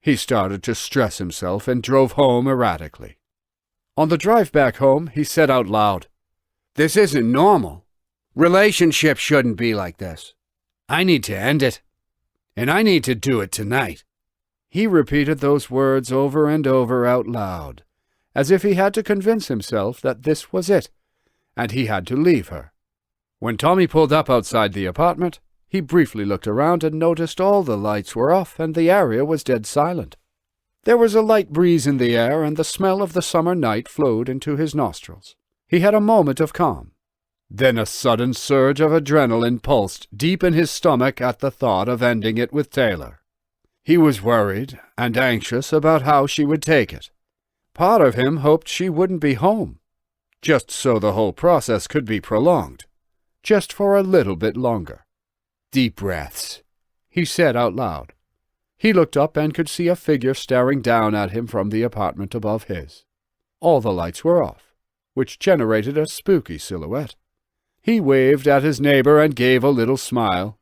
He started to stress himself and drove home erratically. On the drive back home, he said out loud, "This isn't normal. Relationships shouldn't be like this. I need to end it, and I need to do it tonight." He repeated those words over and over out loud, as if he had to convince himself that this was it, and he had to leave her. When Tommy pulled up outside the apartment, he briefly looked around and noticed all the lights were off and the area was dead silent. There was a light breeze in the air, and the smell of the summer night flowed into his nostrils. He had a moment of calm. Then a sudden surge of adrenaline pulsed deep in his stomach at the thought of ending it with Taylor. He was worried and anxious about how she would take it, Part of him hoped she wouldn't be home, just so the whole process could be prolonged, just for a little bit longer. "Deep breaths," he said out loud. He looked up and could see a figure staring down at him from the apartment above his. All the lights were off, which generated a spooky silhouette. He waved at his neighbor and gave a little smile,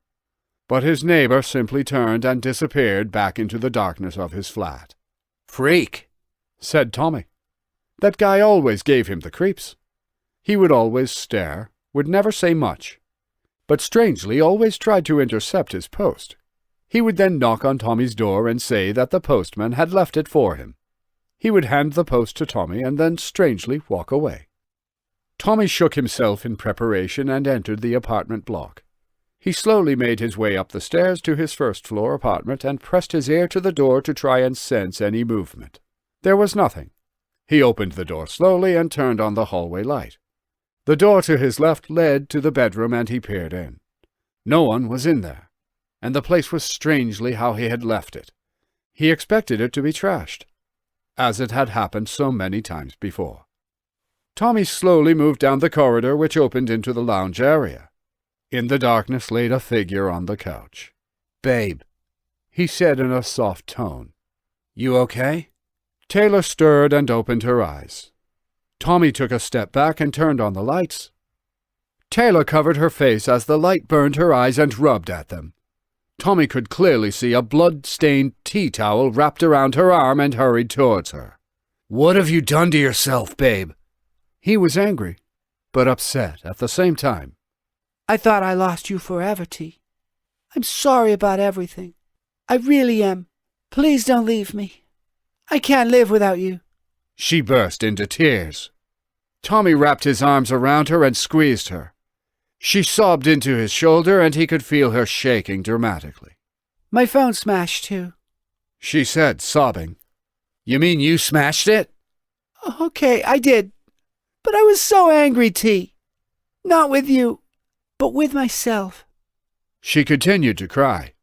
but his neighbor simply turned and disappeared back into the darkness of his flat. "Freak," said Tommy. That guy always gave him the creeps. He would always stare, would never say much, but strangely always tried to intercept his post. He would then knock on Tommy's door and say that the postman had left it for him. He would hand the post to Tommy and then strangely walk away. Tommy shook himself in preparation and entered the apartment block. He slowly made his way up the stairs to his first-floor apartment and pressed his ear to the door to try and sense any movement. There was nothing. He opened the door slowly and turned on the hallway light. The door to his left led to the bedroom and he peered in. No one was in there, and the place was strangely how he had left it. He expected it to be trashed, as it had happened so many times before. Tommy slowly moved down the corridor which opened into the lounge area. In the darkness lay a figure on the couch. "Babe," he said in a soft tone. "You okay?" Taylor stirred and opened her eyes. Tommy took a step back and turned on the lights. Taylor covered her face as the light burned her eyes and rubbed at them. Tommy could clearly see a blood-stained tea towel wrapped around her arm and hurried towards her. "What have you done to yourself, babe?" He was angry, but upset at the same time. I thought I lost you forever, T. I'm sorry about everything. I really am. Please don't leave me. I can't live without you." She burst into tears. Tommy wrapped his arms around her and squeezed her. She sobbed into his shoulder and he could feel her shaking dramatically. "My phone smashed too," she said, sobbing. "You mean you smashed it?" "Okay, I did. But I was so angry, T. Not with you, but with myself." She continued to cry.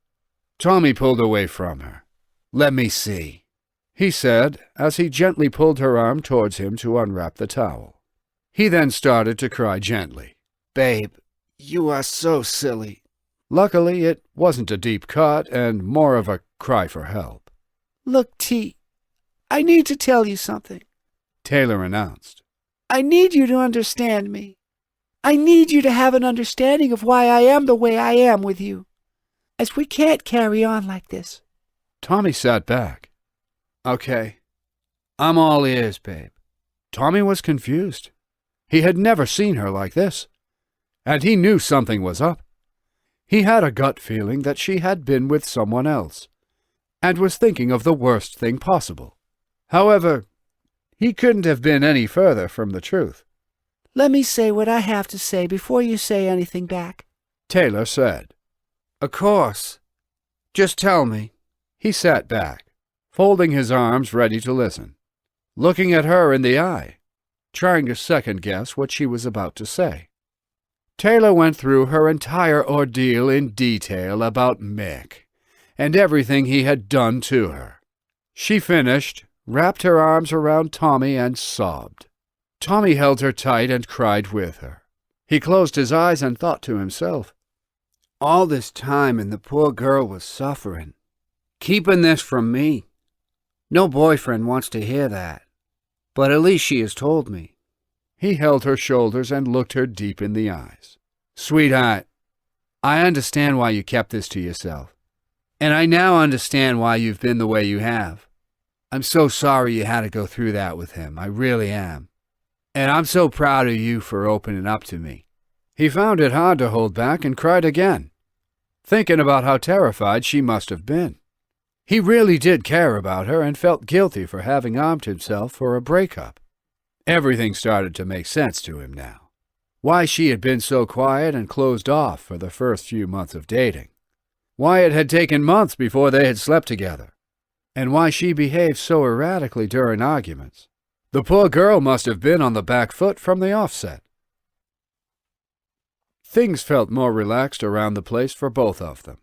Tommy pulled away from her. "Let me see," he said, as he gently pulled her arm towards him to unwrap the towel. He then started to cry gently. "Babe, you are so silly." Luckily, it wasn't a deep cut and more of a cry for help. "Look, T, I need to tell you something," Taylor announced. "I need you to understand me. I need you to have an understanding of why I am the way I am with you, as we can't carry on like this." Tommy sat back. "Okay, I'm all ears, babe." Tommy was confused. He had never seen her like this, and he knew something was up. He had a gut feeling that she had been with someone else, and was thinking of the worst thing possible. However, he couldn't have been any further from the truth. "Let me say what I have to say before you say anything back," Taylor said. "Of course. Just tell me." He sat back, folding his arms ready to listen, looking at her in the eye, trying to second-guess what she was about to say. Taylor went through her entire ordeal in detail about Mick and everything he had done to her. She finished, wrapped her arms around Tommy and sobbed. Tommy held her tight and cried with her. He closed his eyes and thought to himself, "All this time and the poor girl was suffering, keeping this from me. No boyfriend wants to hear that, but at least she has told me." He held her shoulders and looked her deep in the eyes. "Sweetheart, I understand why you kept this to yourself, and I now understand why you've been the way you have. I'm so sorry you had to go through that with him, I really am. And I'm so proud of you for opening up to me." He found it hard to hold back and cried again, thinking about how terrified she must have been. He really did care about her and felt guilty for having armed himself for a breakup. Everything started to make sense to him now. Why she had been so quiet and closed off for the first few months of dating. Why it had taken months before they had slept together. And why she behaved so erratically during arguments. The poor girl must have been on the back foot from the offset. Things felt more relaxed around the place for both of them.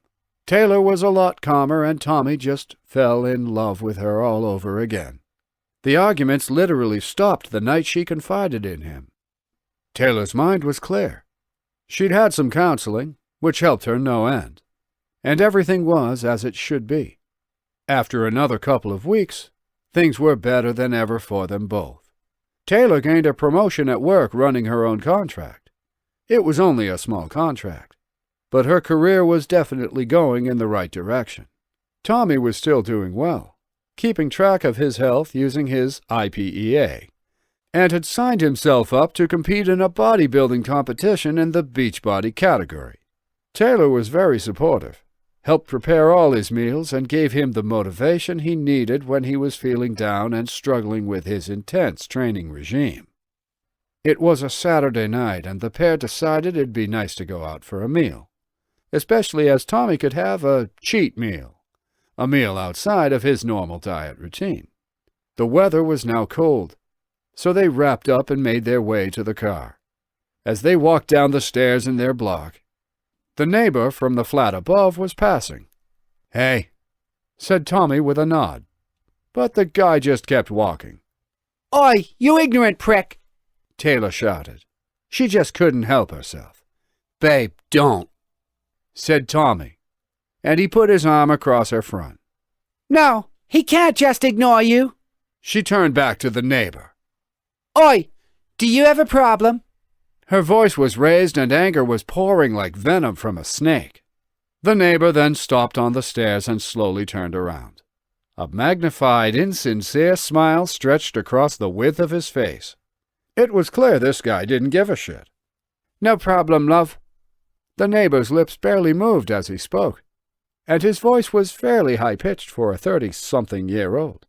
Taylor was a lot calmer and Tommy just fell in love with her all over again. The arguments literally stopped the night she confided in him. Taylor's mind was clear. She'd had some counseling, which helped her no end, and everything was as it should be. After another couple of weeks, things were better than ever for them both. Taylor gained a promotion at work running her own contract. It was only a small contract, but her career was definitely going in the right direction. Tommy was still doing well, keeping track of his health using his IPEA, and had signed himself up to compete in a bodybuilding competition in the Beachbody category. Taylor was very supportive, helped prepare all his meals, and gave him the motivation he needed when he was feeling down and struggling with his intense training regime. It was a Saturday night, and the pair decided it'd be nice to go out for a meal, especially as Tommy could have a cheat meal, a meal outside of his normal diet routine. The weather was now cold, so they wrapped up and made their way to the car. As they walked down the stairs in their block, the neighbor from the flat above was passing. "Hey," said Tommy with a nod, but the guy just kept walking. "Oi, you ignorant prick!" Taylor shouted. She just couldn't help herself. "Babe, don't," said Tommy, and he put his arm across her front. "No, he can't just ignore you." She turned back to the neighbor. "Oi, do you have a problem?" Her voice was raised and anger was pouring like venom from a snake. The neighbor then stopped on the stairs and slowly turned around. A magnified, insincere smile stretched across the width of his face. It was clear this guy didn't give a shit. "No problem, love." The neighbor's lips barely moved as he spoke, and his voice was fairly high-pitched for a 30-something-year-old.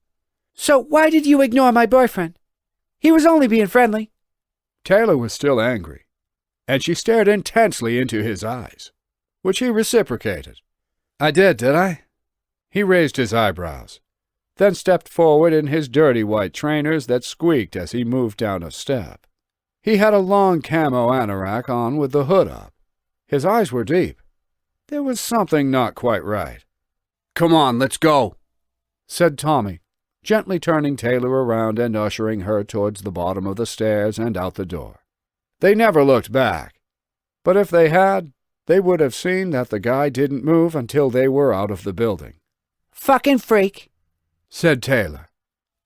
"So why did you ignore my boyfriend? He was only being friendly." Taylor was still angry, and she stared intensely into his eyes, which he reciprocated. "I did I?" He raised his eyebrows, then stepped forward in his dirty white trainers that squeaked as he moved down a step. He had a long camo anorak on with the hood up. His eyes were deep. There was something not quite right. "Come on, let's go," said Tommy, gently turning Taylor around and ushering her towards the bottom of the stairs and out the door. They never looked back, but if they had, they would have seen that the guy didn't move until they were out of the building. "Fucking freak," said Taylor.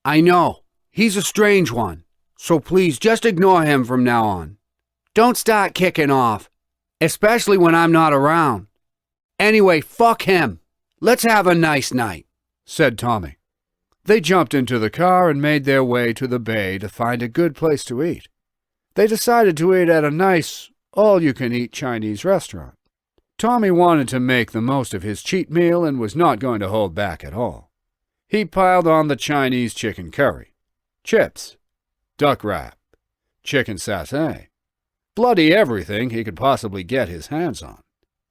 "I know. He's a strange one, so please just ignore him from now on. Don't start kicking off, especially when I'm not around. Anyway, fuck him. Let's have a nice night," said Tommy. They jumped into the car and made their way to the bay to find a good place to eat. They decided to eat at a nice, all-you-can-eat Chinese restaurant. Tommy wanted to make the most of his cheat meal and was not going to hold back at all. He piled on the Chinese chicken curry, chips, duck wrap, chicken satay, bloody everything he could possibly get his hands on.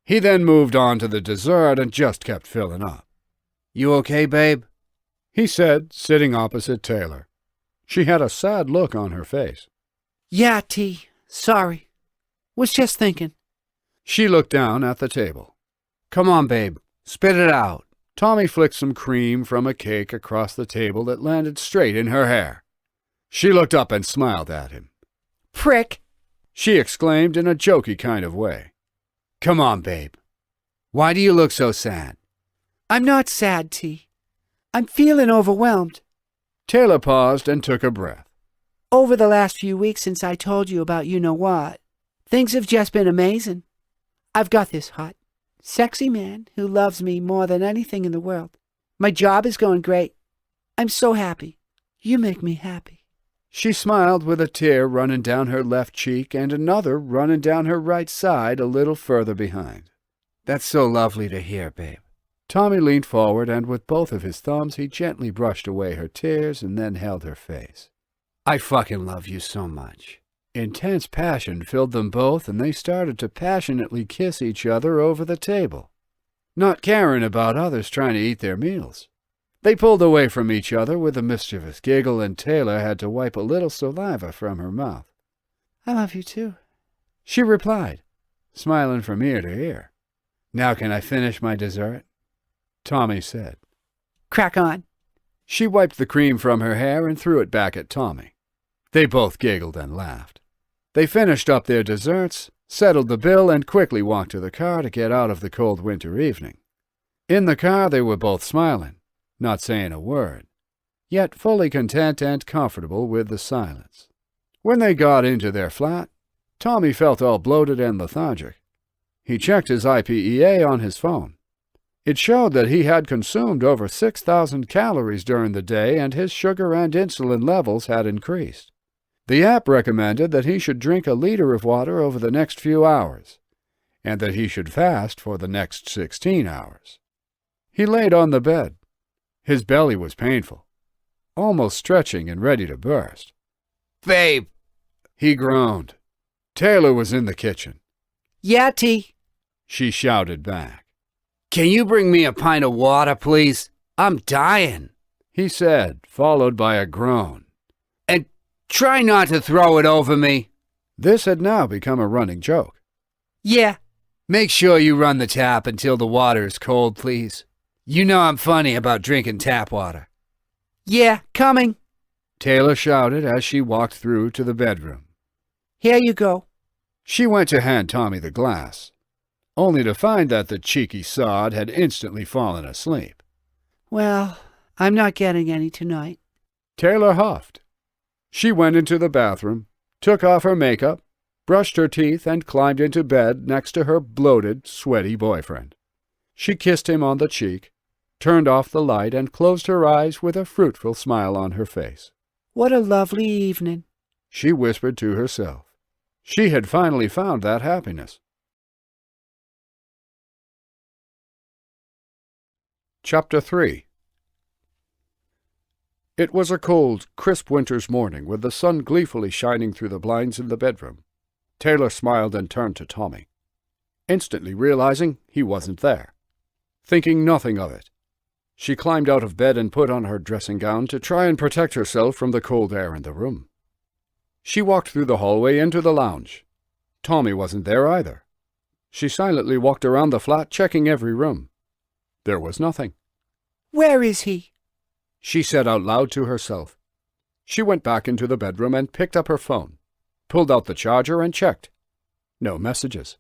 He then moved on to the dessert and just kept filling up. "You okay, babe?" he said, sitting opposite Taylor. She had a sad look on her face. "Yeah, T. Sorry. Was just thinking." She looked down at the table. "Come on, babe. Spit it out." Tommy flicked some cream from a cake across the table that landed straight in her hair. She looked up and smiled at him. "Prick," she exclaimed in a jokey kind of way. "Come on, babe. Why do you look so sad?" "I'm not sad, T. I'm feeling overwhelmed." Taylor paused and took a breath. "Over the last few weeks since I told you about you-know-what, things have just been amazing. I've got this hot, sexy man who loves me more than anything in the world. My job is going great. I'm so happy. You make me happy." She smiled with a tear running down her left cheek and another running down her right side a little further behind. "That's so lovely to hear, babe." Tommy leaned forward, and with both of his thumbs he gently brushed away her tears and then held her face. "I fucking love you so much." Intense passion filled them both, and they started to passionately kiss each other over the table, not caring about others trying to eat their meals. They pulled away from each other with a mischievous giggle, and Taylor had to wipe a little saliva from her mouth. "I love you too," she replied, smiling from ear to ear. "Now can I finish my dessert?" Tommy said. "Crack on." She wiped the cream from her hair and threw it back at Tommy. They both giggled and laughed. They finished up their desserts, settled the bill, and quickly walked to the car to get out of the cold winter evening. In the car they were both smiling, not saying a word, yet fully content and comfortable with the silence. When they got into their flat, Tommy felt all bloated and lethargic. He checked his IPEA on his phone. It showed that he had consumed over 6,000 calories during the day, and his sugar and insulin levels had increased. The app recommended that he should drink a liter of water over the next few hours, and that he should fast for the next 16 hours. He laid on the bed. His belly was painful, almost stretching and ready to burst. "Babe!" He groaned. Taylor was in the kitchen. Yeah, T. She shouted back. "Can you bring me a pint of water, please? I'm dying," he said, followed by a groan. "And try not to throw it over me." This had now become a running joke. Yeah. "Make sure you run the tap until the water is cold, please. You know I'm funny about drinking tap water." Yeah, coming. Taylor shouted as she walked through to the bedroom. Here you go. She went to hand Tommy the glass, only to find that the cheeky sod had instantly fallen asleep. Well, I'm not getting any tonight. Taylor huffed. She went into the bathroom, took off her makeup, brushed her teeth, and climbed into bed next to her bloated, sweaty boyfriend. She kissed him on the cheek, turned off the light, and closed her eyes with a fruitful smile on her face. What a lovely evening, she whispered to herself. She had finally found that happiness. Chapter 3. It was a cold, crisp winter's morning with the sun gleefully shining through the blinds in the bedroom. Taylor smiled and turned to Tommy, instantly realizing he wasn't there. Thinking nothing of it, she climbed out of bed and put on her dressing gown to try and protect herself from the cold air in the room. She walked through the hallway into the lounge. Tommy wasn't there either. She silently walked around the flat, checking every room. There was nothing. Where is he? She said out loud to herself. She went back into the bedroom and picked up her phone, pulled out the charger and checked. No messages.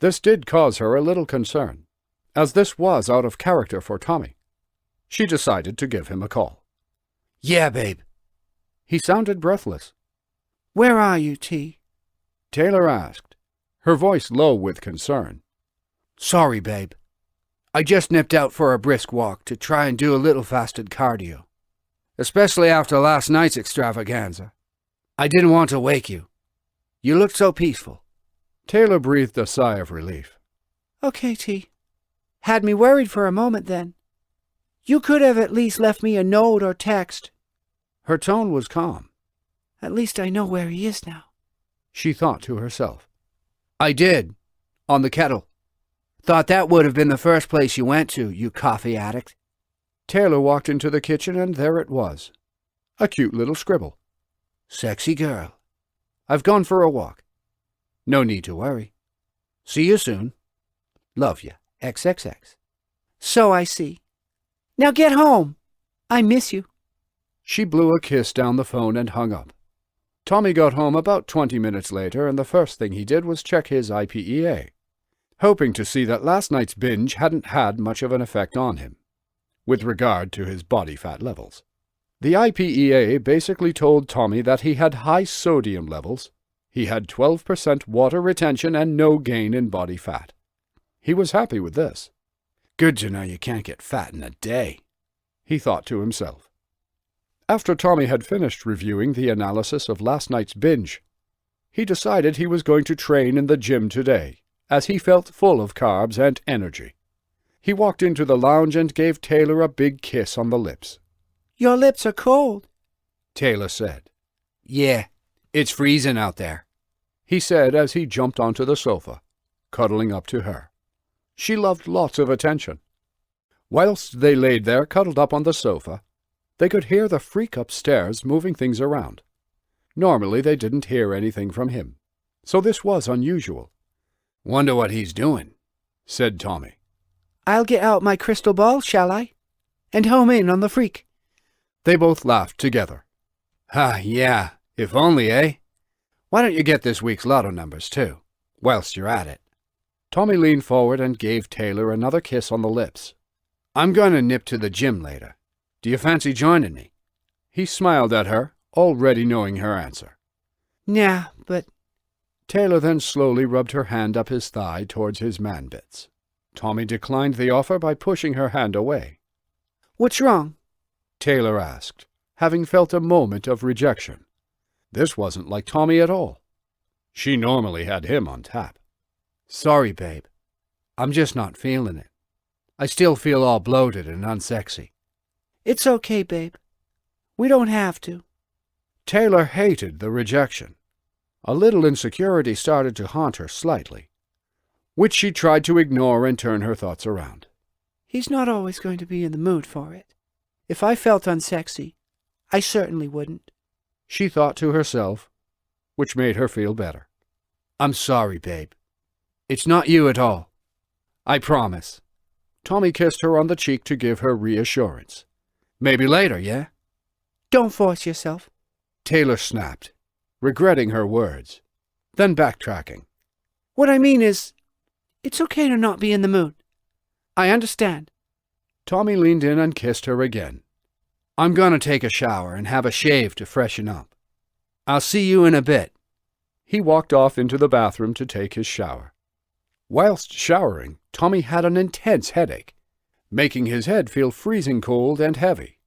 This did cause her a little concern, as this was out of character for Tommy. She decided to give him a call. "Yeah, babe." He sounded breathless. Where are you, T? Taylor asked, her voice low with concern. "Sorry, babe. I just nipped out for a brisk walk to try and do a little fasted cardio, especially after last night's extravaganza. I didn't want to wake you. You looked so peaceful." Taylor breathed a sigh of relief. Okay, T. Had me worried for a moment then. You could have at least left me a note or text. Her tone was calm. At least I know where he is now, she thought to herself. "I did, on the kettle. Thought that would have been the first place you went to, you coffee addict." Taylor walked into the kitchen, and there it was. A cute little scribble. "Sexy girl. I've gone for a walk. No need to worry. See you soon. Love ya. XXX." So I see. Now get home. I miss you. She blew a kiss down the phone and hung up. Tommy got home about 20 minutes later, and the first thing he did was check his IPEA, hoping to see that last night's binge hadn't had much of an effect on him, with regard to his body fat levels. The IPEA basically told Tommy that he had high sodium levels, he had 12% water retention, and no gain in body fat. He was happy with this. Good to know you can't get fat in a day, he thought to himself. After Tommy had finished reviewing the analysis of last night's binge, he decided he was going to train in the gym today, as he felt full of carbs and energy. He walked into the lounge and gave Taylor a big kiss on the lips. Your lips are cold, Taylor said. "Yeah, it's freezing out there," he said as he jumped onto the sofa, cuddling up to her. She loved lots of attention. Whilst they laid there cuddled up on the sofa, they could hear the freak upstairs moving things around. Normally they didn't hear anything from him, so this was unusual. "Wonder what he's doing," said Tommy. I'll get out my crystal ball, shall I? And home in on the freak. They both laughed together. Yeah, if only, eh? Why don't you get this week's lotto numbers, too, whilst you're at it? Tommy leaned forward and gave Taylor another kiss on the lips. I'm going to nip to the gym later. Do you fancy joining me? He smiled at her, already knowing her answer. Nah, but... Taylor then slowly rubbed her hand up his thigh towards his man-bits. Tommy declined the offer by pushing her hand away. What's wrong? Taylor asked, having felt a moment of rejection. This wasn't like Tommy at all. She normally had him on tap. Sorry, babe. I'm just not feeling it. I still feel all bloated and unsexy. It's okay, babe. We don't have to. Taylor hated the rejection. A little insecurity started to haunt her slightly, which she tried to ignore and turn her thoughts around. He's not always going to be in the mood for it. If I felt unsexy, I certainly wouldn't. She thought to herself, which made her feel better. I'm sorry, babe. It's not you at all. I promise. Tommy kissed her on the cheek to give her reassurance. Maybe later, yeah? Don't force yourself. Taylor snapped, regretting her words, then backtracking. What I mean is, it's okay to not be in the mood. I understand. Tommy leaned in and kissed her again. I'm going to take a shower and have a shave to freshen up. I'll see you in a bit. He walked off into the bathroom to take his shower. Whilst showering, Tommy had an intense headache, making his head feel freezing cold and heavy,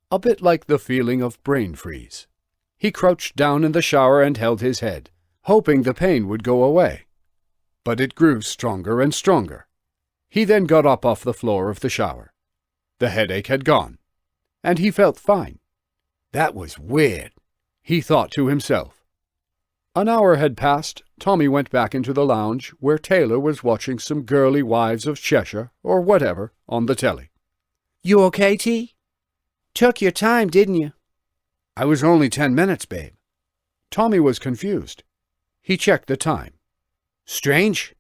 a bit like the feeling of brain freeze. He crouched down in the shower and held his head, hoping the pain would go away. But it grew stronger and stronger. He then got up off the floor of the shower. The headache had gone, and he felt fine. That was weird, he thought to himself. An hour had passed. Tommy went back into the lounge, where Taylor was watching some girly Wives of Cheshire, or whatever, on the telly. You okay, T? Took your time, didn't you? I was only 10 minutes, babe. Tommy was confused. He checked the time. Strange.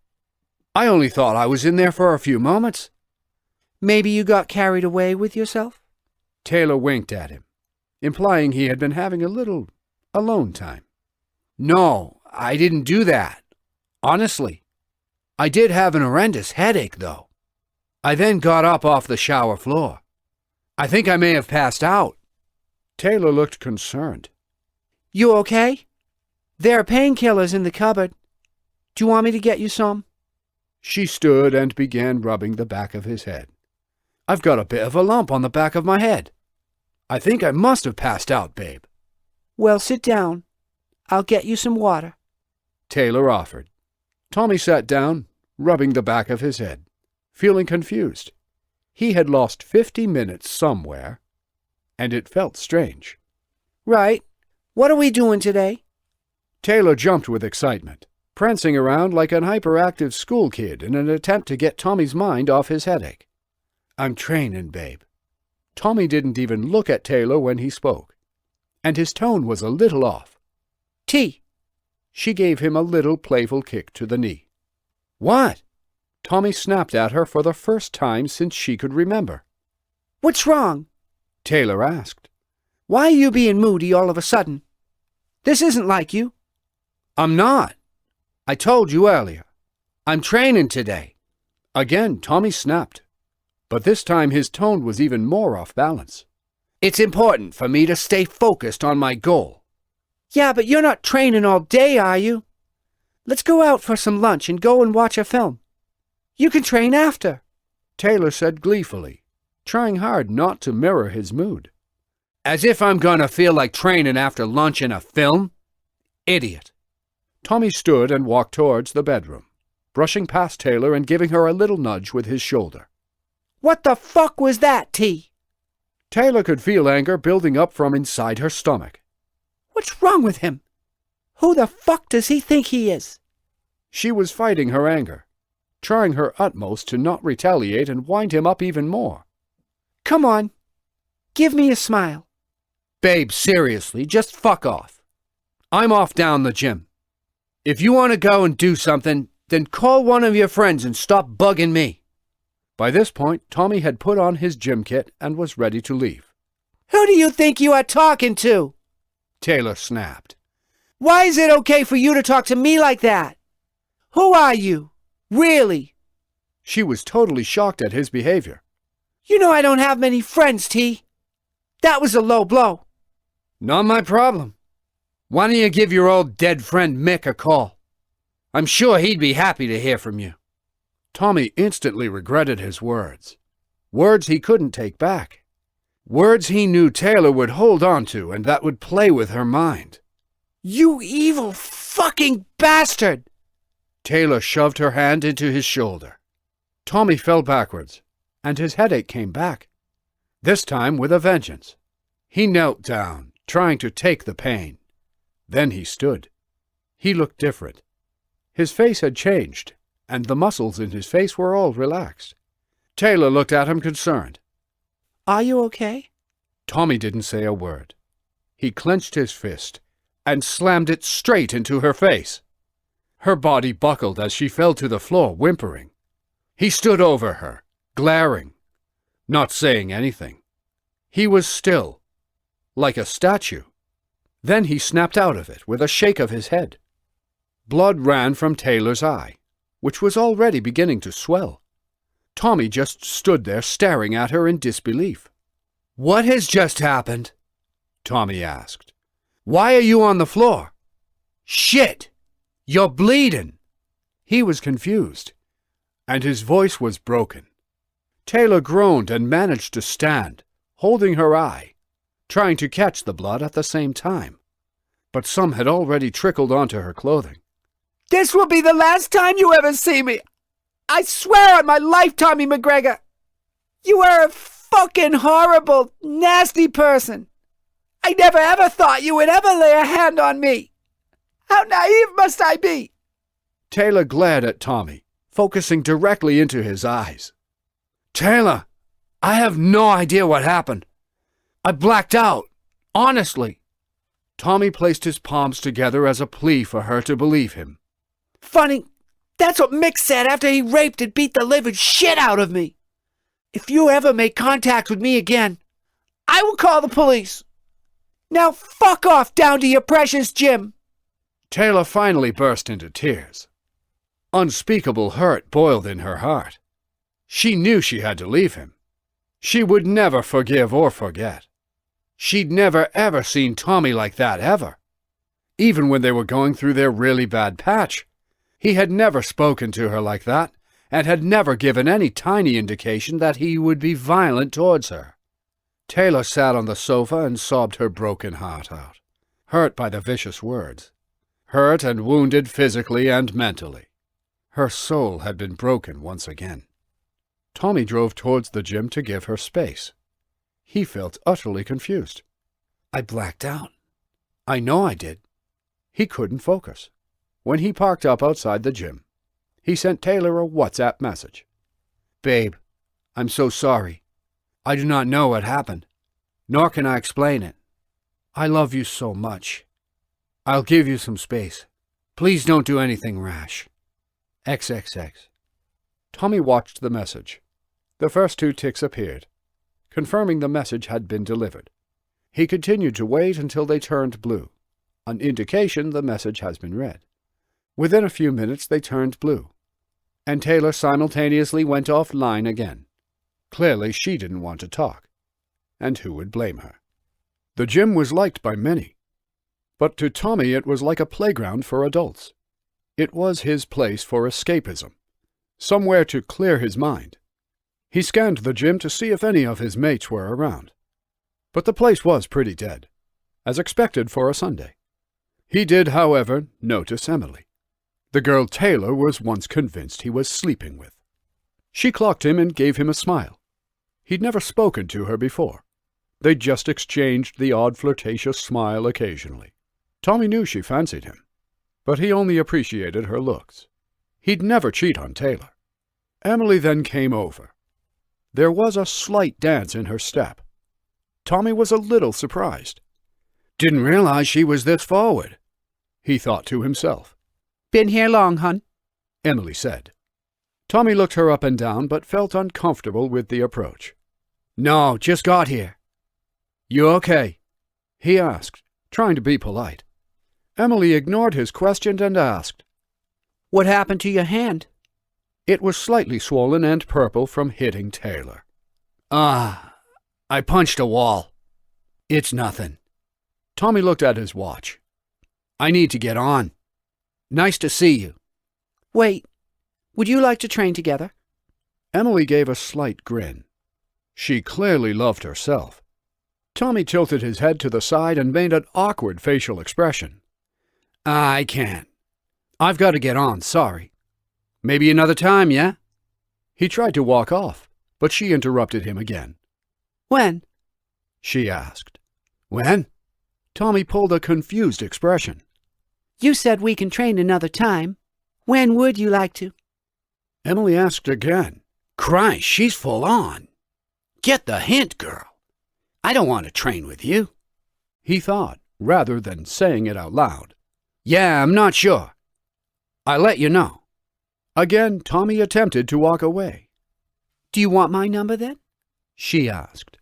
I only thought I was in there for a few moments. Maybe you got carried away with yourself? Taylor winked at him, implying he had been having a little alone time. No, I didn't do that. Honestly. I did have an horrendous headache, though. I then got up off the shower floor. I think I may have passed out. Taylor looked concerned. You okay? There are painkillers in the cupboard. Do you want me to get you some? She stood and began rubbing the back of his head. I've got a bit of a lump on the back of my head. I think I must have passed out, babe. Well, sit down. I'll get you some water. Taylor offered. Tommy sat down, rubbing the back of his head, feeling confused. He had lost 50 minutes somewhere, and it felt strange. Right. What are we doing today? Taylor jumped with excitement, prancing around like an hyperactive school kid in an attempt to get Tommy's mind off his headache. I'm training, babe. Tommy didn't even look at Taylor when he spoke, and his tone was a little off. T. She gave him a little playful kick to the knee. What? Tommy snapped at her for the first time since she could remember. What's wrong? Taylor asked. Why are you being moody all of a sudden? This isn't like you. I'm not. I told you earlier. I'm training today. Again, Tommy snapped, but this time his tone was even more off balance. It's important for me to stay focused on my goal. Yeah, but you're not training all day, are you? Let's go out for some lunch and go and watch a film. You can train after, Taylor said gleefully, trying hard not to mirror his mood. As if I'm gonna feel like training after lunch in a film? Idiot. Tommy stood and walked towards the bedroom, brushing past Taylor and giving her a little nudge with his shoulder. What the fuck was that, T? Taylor could feel anger building up from inside her stomach. What's wrong with him? Who the fuck does he think he is? She was fighting her anger, trying her utmost to not retaliate and wind him up even more. Come on. Give me a smile. Babe, seriously, just fuck off. I'm off down the gym. If you want to go and do something, then call one of your friends and stop bugging me. By this point, Tommy had put on his gym kit and was ready to leave. Who do you think you are talking to? Taylor snapped. Why is it okay for you to talk to me like that? Who are you? Really? She was totally shocked at his behavior. You know I don't have many friends, T. That was a low blow. Not my problem. Why don't you give your old dead friend Mick a call? I'm sure he'd be happy to hear from you. Tommy instantly regretted his words. Words he couldn't take back. Words he knew Taylor would hold on to and that would play with her mind. You evil fucking bastard! Taylor shoved her hand into his shoulder. Tommy fell backwards, and his headache came back. This time with a vengeance. He knelt down, trying to take the pain. Then he stood. He looked different. His face had changed, and the muscles in his face were all relaxed. Taylor looked at him concerned. Are you okay? Tommy didn't say a word. He clenched his fist and slammed it straight into her face. Her body buckled as she fell to the floor, whimpering. He stood over her, glaring, not saying anything. He was still, like a statue. Then he snapped out of it with a shake of his head. Blood ran from Taylor's eye, which was already beginning to swell. Tommy just stood there staring at her in disbelief. What has just happened? Tommy asked. Why are you on the floor? Shit! You're bleeding! He was confused, and his voice was broken. Taylor groaned and managed to stand, holding her eye, trying to catch the blood at the same time. But some had already trickled onto her clothing. This will be the last time you ever see me. I swear on my life, Tommy McGregor. You are a fucking horrible, nasty person. I never ever thought you would ever lay a hand on me. How naive must I be? Taylor glared at Tommy, focusing directly into his eyes. Taylor, I have no idea what happened. I blacked out, honestly. Tommy placed his palms together as a plea for her to believe him. Funny, that's what Mick said after he raped and beat the living shit out of me. If you ever make contact with me again, I will call the police. Now fuck off down to your precious gym. Taylor finally burst into tears. Unspeakable hurt boiled in her heart. She knew she had to leave him. She would never forgive or forget. She'd never ever seen Tommy like that ever. Even when they were going through their really bad patch, he had never spoken to her like that and had never given any tiny indication that he would be violent towards her. Taylor sat on the sofa and sobbed her broken heart out, hurt by the vicious words. Hurt and wounded physically and mentally. Her soul had been broken once again. Tommy drove towards the gym to give her space. He felt utterly confused. I blacked out. I know I did. He couldn't focus. When he parked up outside the gym, he sent Taylor a WhatsApp message. Babe, I'm so sorry. I do not know what happened, nor can I explain it. I love you so much. I'll give you some space. Please don't do anything rash. XXX. Tommy watched the message. The first 2 ticks appeared, confirming the message had been delivered. He continued to wait until they turned blue, an indication the message has been read. Within a few minutes they turned blue, and Taylor simultaneously went offline again. Clearly she didn't want to talk, and who would blame her? The gym was liked by many, but to Tommy it was like a playground for adults. It was his place for escapism, somewhere to clear his mind. He scanned the gym to see if any of his mates were around, but the place was pretty dead, as expected for a Sunday. He did, however, notice Emily, the girl Taylor was once convinced he was sleeping with. She clocked him and gave him a smile. He'd never spoken to her before. They'd just exchanged the odd flirtatious smile occasionally. Tommy knew she fancied him, but he only appreciated her looks. He'd never cheat on Taylor. Emily then came over. There was a slight dance in her step. Tommy was a little surprised. Didn't realize she was this forward, he thought to himself. Been here long, hun? Emily said. Tommy looked her up and down, but felt uncomfortable with the approach. No, just got here. You okay?" he asked, trying to be polite. Emily ignored his question and asked, "What happened to your hand?" It was slightly swollen and purple from hitting Taylor. I punched a wall. It's nothing." Tommy looked at his watch. "I need to get on. Nice to see you." "Wait, would you like to train together?" Emily gave a slight grin. She clearly loved herself. Tommy tilted his head to the side and made an awkward facial expression. "I can't. I've got to get on, sorry. Maybe another time, yeah?" He tried to walk off, but she interrupted him again. "When?" she asked. "When?" Tommy pulled a confused expression. "You said we can train another time. When would you like to?" Emily asked again. "Christ, she's full on. Get the hint, girl. I don't want to train with you," he thought, rather than saying it out loud. "Yeah, I'm not sure. I'll let you know." Again, Tommy attempted to walk away. "Do you want my number then?" she asked.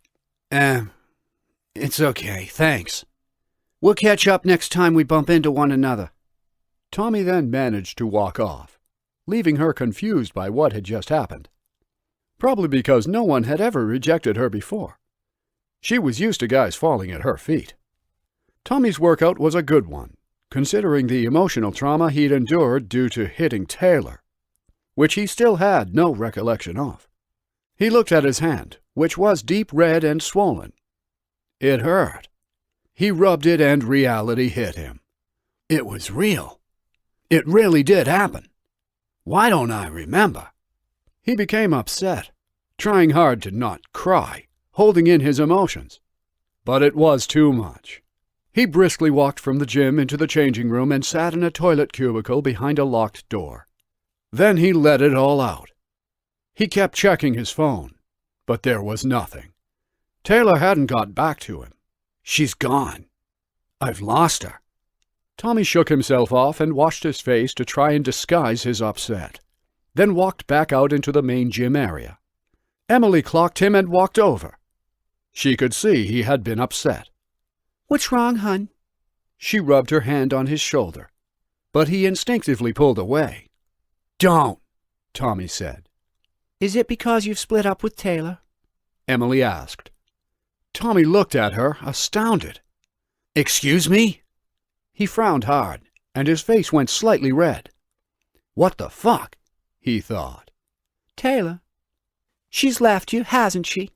It's okay, thanks. We'll catch up next time we bump into one another." Tommy then managed to walk off, leaving her confused by what had just happened. Probably because no one had ever rejected her before. She was used to guys falling at her feet. Tommy's workout was a good one, considering the emotional trauma he'd endured due to hitting Taylor, which he still had no recollection of. He looked at his hand, which was deep red and swollen. It hurt. He rubbed it and reality hit him. It was real. It really did happen. Why don't I remember? He became upset, trying hard to not cry, holding in his emotions. But it was too much. He briskly walked from the gym into the changing room and sat in a toilet cubicle behind a locked door. Then he let it all out. He kept checking his phone, but there was nothing. Taylor hadn't got back to him. She's gone. I've lost her. Tommy shook himself off and washed his face to try and disguise his upset, then walked back out into the main gym area. Emily clocked him and walked over. She could see he had been upset. "What's wrong, hon?" She rubbed her hand on his shoulder, but he instinctively pulled away. "Don't," Tommy said. "Is it because you've split up with Taylor?" Emily asked. Tommy looked at her, astounded. "Excuse me?" He frowned hard, and his face went slightly red. What the fuck? He thought. "Taylor. She's left you, hasn't she?"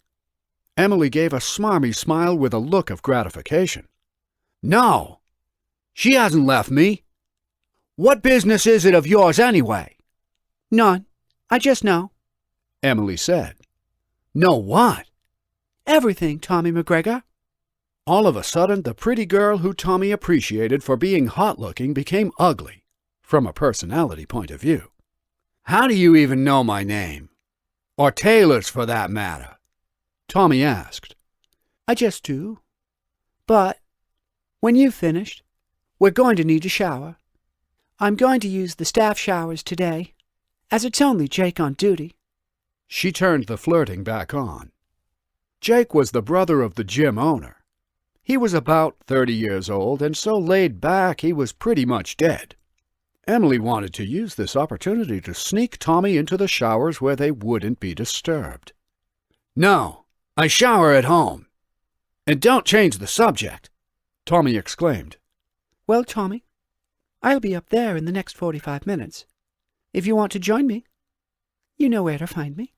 Emily gave a smarmy smile with a look of gratification. "No, she hasn't left me. What business is it of yours anyway?" "None. I just know." Emily said. "Know what?" "Everything, Tommy McGregor." All of a sudden, the pretty girl who Tommy appreciated for being hot-looking became ugly, from a personality point of view. "How do you even know my name? Or Taylor's, for that matter?" Tommy asked. "I just do. But when you've finished, we're going to need a shower. I'm going to use the staff showers today, as it's only Jake on duty." She turned the flirting back on. Jake was the brother of the gym owner. He was about 30 years old and so laid back he was pretty much dead. Emily wanted to use this opportunity to sneak Tommy into the showers where they wouldn't be disturbed. "No, I shower at home. And don't change the subject," Tommy exclaimed. "Well, Tommy, I'll be up there in the next 45 minutes. If you want to join me, you know where to find me."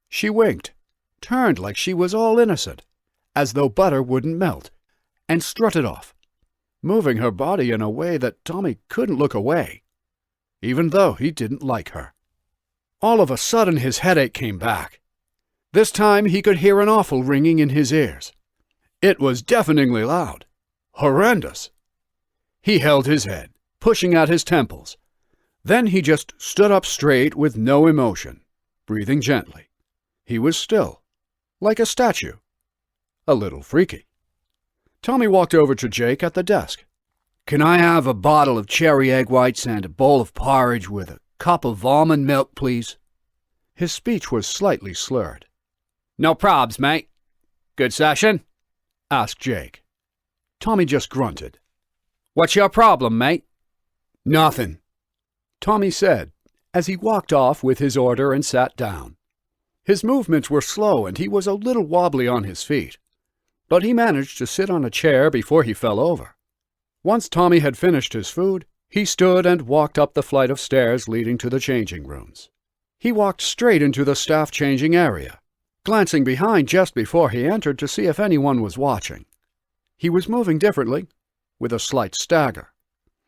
She winked, turned like she was all innocent, as though butter wouldn't melt, and strutted off, moving her body in a way that Tommy couldn't look away, even though he didn't like her. All of a sudden his headache came back. This time he could hear an awful ringing in his ears. It was deafeningly loud. Horrendous. He held his head, pushing at his temples. Then he just stood up straight with no emotion, breathing gently. He was still, like a statue. A little freaky. Tommy walked over to Jake at the desk. "Can I have a bottle of cherry egg whites and a bowl of porridge with a cup of almond milk, please?" His speech was slightly slurred. "No probs, mate. Good session?" asked Jake. Tommy just grunted. "What's your problem, mate?" "Nothing," Tommy said, as he walked off with his order and sat down. His movements were slow and he was a little wobbly on his feet, but he managed to sit on a chair before he fell over. Once Tommy had finished his food, he stood and walked up the flight of stairs leading to the changing rooms. He walked straight into the staff changing area, glancing behind just before he entered to see if anyone was watching. He was moving differently, with a slight stagger,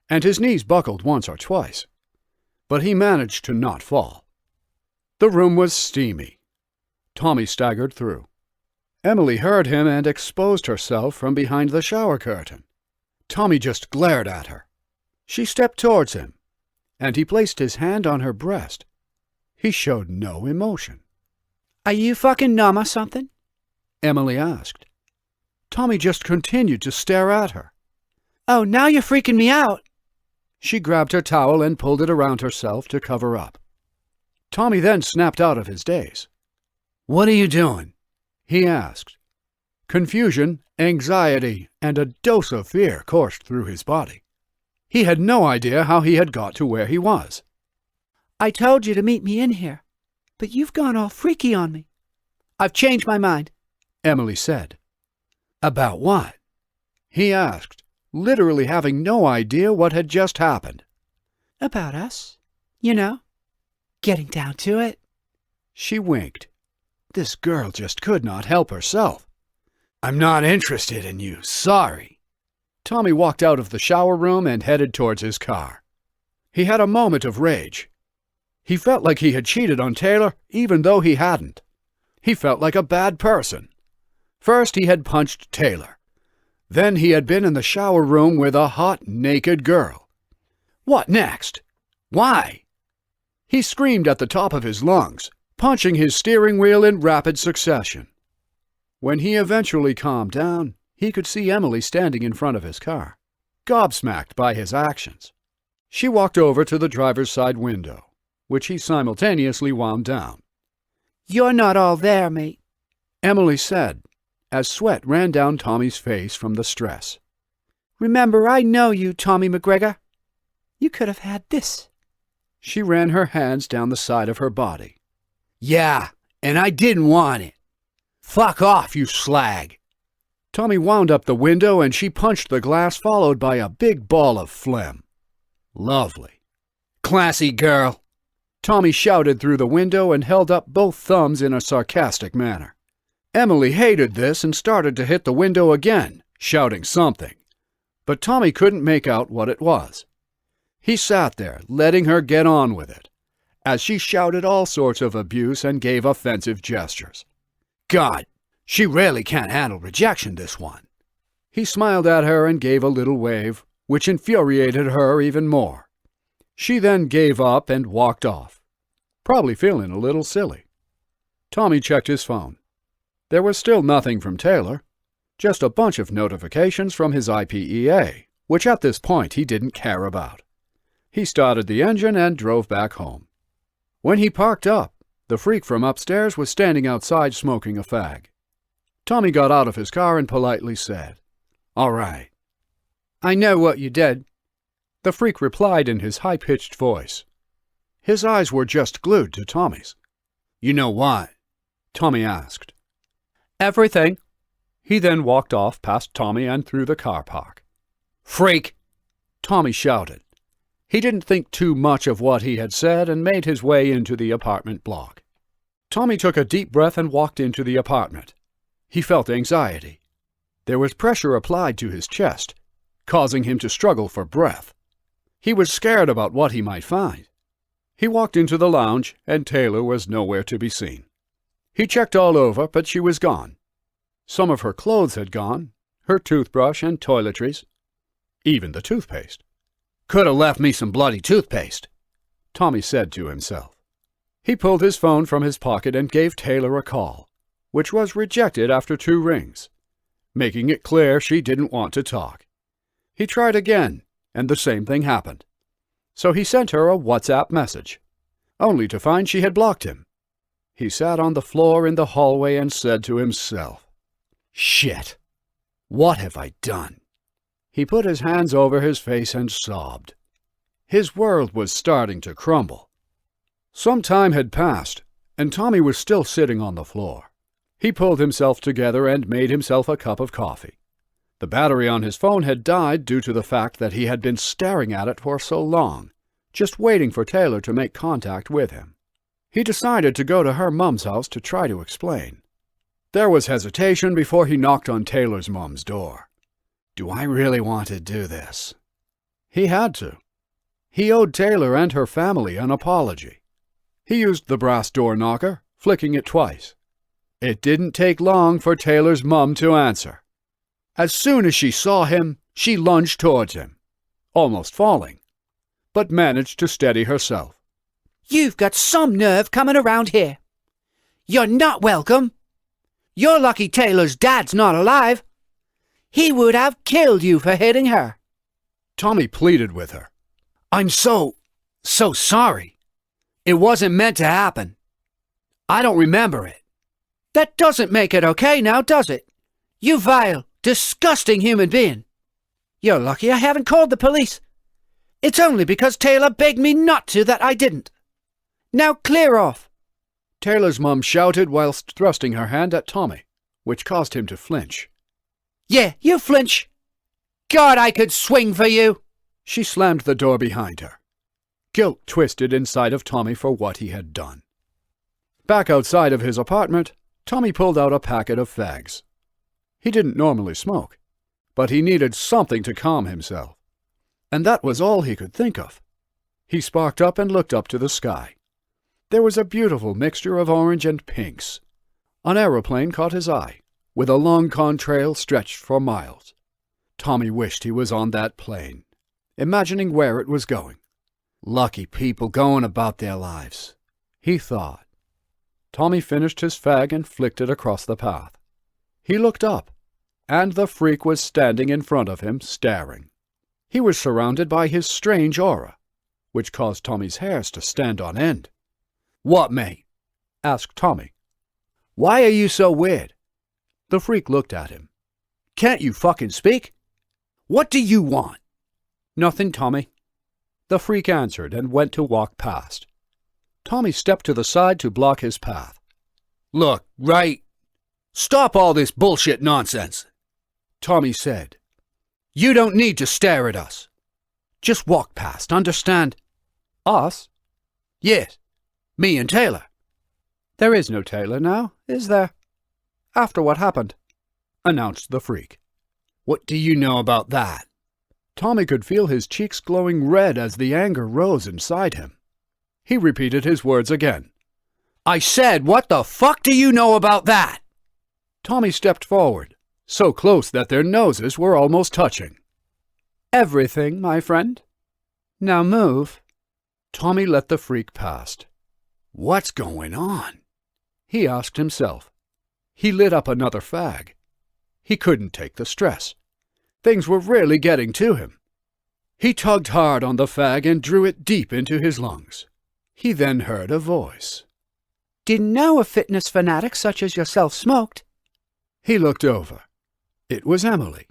and his knees buckled once or twice, but he managed to not fall. The room was steamy. Tommy staggered through. Emily heard him and exposed herself from behind the shower curtain. Tommy just glared at her. She stepped towards him, and he placed his hand on her breast. He showed no emotion. "Are you fucking numb or something?" Emily asked. Tommy just continued to stare at her. "Oh, now you're freaking me out." She grabbed her towel and pulled it around herself to cover up. Tommy then snapped out of his daze. "What are you doing?" he asked. Confusion, anxiety, and a dose of fear coursed through his body. He had no idea how he had got to where he was. "I told you to meet me in here, but you've gone all freaky on me." "I've changed my mind," Emily said. "About what?" he asked, literally having no idea what had just happened. "About us. You know, getting down to it." She winked. This girl just could not help herself. "I'm not interested in you, sorry." Tommy walked out of the shower room and headed towards his car. He had a moment of rage. He felt like he had cheated on Taylor, even though he hadn't. He felt like a bad person. First he had punched Taylor. Then he had been in the shower room with a hot, naked girl. What next? Why? He screamed at the top of his lungs, punching his steering wheel in rapid succession. When he eventually calmed down, he could see Emily standing in front of his car, gobsmacked by his actions. She walked over to the driver's side window, which he simultaneously wound down. "You're not all there, mate," Emily said, as sweat ran down Tommy's face from the stress. "Remember, I know you, Tommy McGregor. You could have had this." She ran her hands down the side of her body. "Yeah, and I didn't want it. Fuck off, you slag." Tommy wound up the window and she punched the glass, followed by a big ball of phlegm. Lovely. "Classy girl," Tommy shouted through the window and held up both thumbs in a sarcastic manner. Emily hated this and started to hit the window again, shouting something, but Tommy couldn't make out what it was. He sat there, letting her get on with it, as she shouted all sorts of abuse and gave offensive gestures. "God, she really can't handle rejection, this one." He smiled at her and gave a little wave, which infuriated her even more. She then gave up and walked off, probably feeling a little silly. Tommy checked his phone. There was still nothing from Taylor, just a bunch of notifications from his IPEA, which at this point he didn't care about. He started the engine and drove back home. When he parked up, the freak from upstairs was standing outside smoking a fag. Tommy got out of his car and politely said, "All right." "I know what you did," the freak replied in his high-pitched voice. His eyes were just glued to Tommy's. "You know what?" Tommy asked. "Everything." He then walked off past Tommy and through the car park. "Freak!" Tommy shouted. He didn't think too much of what he had said and made his way into the apartment block. Tommy took a deep breath and walked into the apartment. He felt anxiety. There was pressure applied to his chest, causing him to struggle for breath. He was scared about what he might find. He walked into the lounge, and Taylor was nowhere to be seen. He checked all over, but she was gone. Some of her clothes had gone, her toothbrush and toiletries, even the toothpaste. "Could have left me some bloody toothpaste," Tommy said to himself. He pulled his phone from his pocket and gave Taylor a call, which was rejected after 2 rings, making it clear she didn't want to talk. He tried again, and the same thing happened. So he sent her a WhatsApp message, only to find she had blocked him. He sat on the floor in the hallway and said to himself, "Shit." What have I done? He put his hands over his face and sobbed. His world was starting to crumble. Some time had passed, and Tommy was still sitting on the floor. He pulled himself together and made himself a cup of coffee. The battery on his phone had died due to the fact that he had been staring at it for so long, just waiting for Taylor to make contact with him. He decided to go to her mum's house to try to explain. There was hesitation before he knocked on Taylor's mum's door. Do I really want to do this? He had to. He owed Taylor and her family an apology. He used the brass door knocker, flicking it twice. It didn't take long for Taylor's mum to answer. As soon as she saw him, she lunged towards him, almost falling, but managed to steady herself. You've got some nerve coming around here. You're not welcome. You're lucky Taylor's dad's not alive. He would have killed you for hitting her. Tommy pleaded with her. I'm so sorry. It wasn't meant to happen. I don't remember it. That doesn't make it okay now, does it? You vile, disgusting human being. You're lucky I haven't called the police. It's only because Taylor begged me not to that I didn't. Now clear off. Taylor's mum shouted whilst thrusting her hand at Tommy, which caused him to flinch. Yeah, you flinch. God, I could swing for you. She slammed the door behind her. Guilt twisted inside of Tommy for what he had done. Back outside of his apartment, Tommy pulled out a packet of fags. He didn't normally smoke, but he needed something to calm himself. And that was all he could think of. He sparked up and looked up to the sky. There was a beautiful mixture of orange and pinks. An aeroplane caught his eye, with a long contrail stretched for miles. Tommy wished he was on that plane, imagining where it was going. Lucky people going about their lives, he thought. Tommy finished his fag and flicked it across the path. He looked up, and the freak was standing in front of him, staring. He was surrounded by his strange aura, which caused Tommy's hairs to stand on end. What, mate? Asked Tommy. Why are you so weird? The freak looked at him. Can't you fucking speak? What do you want? Nothing, Tommy. The freak answered and went to walk past. Tommy stepped to the side to block his path. Look, right? Stop all this bullshit nonsense, Tommy said. You don't need to stare at us. Just walk past, understand? Us? Yes, me and Taylor. There is no Taylor now, is there? After what happened, announced the freak. What do you know about that? Tommy could feel his cheeks glowing red as the anger rose inside him. He repeated his words again. I said, what the fuck do you know about that? Tommy stepped forward, so close that their noses were almost touching. Everything, my friend. Now move. Tommy let the freak past. What's going on? He asked himself. He lit up another fag. He couldn't take the stress. Things were really getting to him. He tugged hard on the fag and drew it deep into his lungs. He then heard a voice. Didn't know a fitness fanatic such as yourself smoked. He looked over. It was Emily.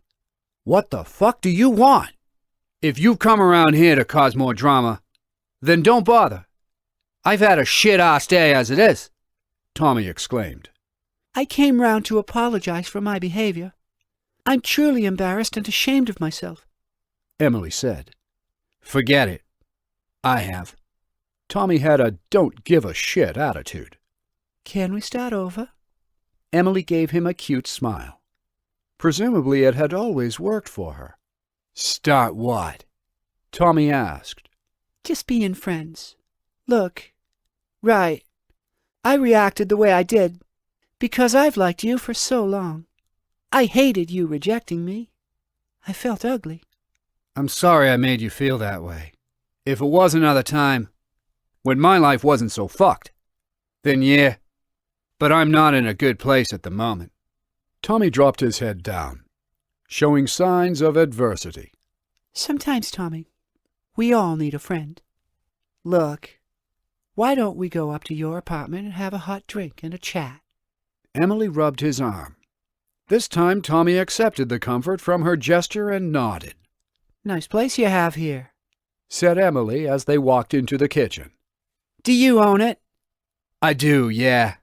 What the fuck do you want? If you've come around here to cause more drama, then don't bother. I've had a shit-ass day as it is, Tommy exclaimed. I came round to apologize for my behavior. I'm truly embarrassed and ashamed of myself, Emily said. Forget it. I have. Tommy had a don't-give-a-shit attitude. Can we start over? Emily gave him a cute smile. Presumably it had always worked for her. Start what? Tommy asked. Just being friends. Look, right, I reacted the way I did because I've liked you for so long. I hated you rejecting me. I felt ugly. I'm sorry I made you feel that way. If it was another time, when my life wasn't so fucked, then yeah, but I'm not in a good place at the moment. Tommy dropped his head down, showing signs of adversity. Sometimes, Tommy, we all need a friend. Look, why don't we go up to your apartment and have a hot drink and a chat? Emily rubbed his arm. This time Tommy accepted the comfort from her gesture and nodded. Nice place you have here, said Emily as they walked into the kitchen. Do you own it? I do, yeah.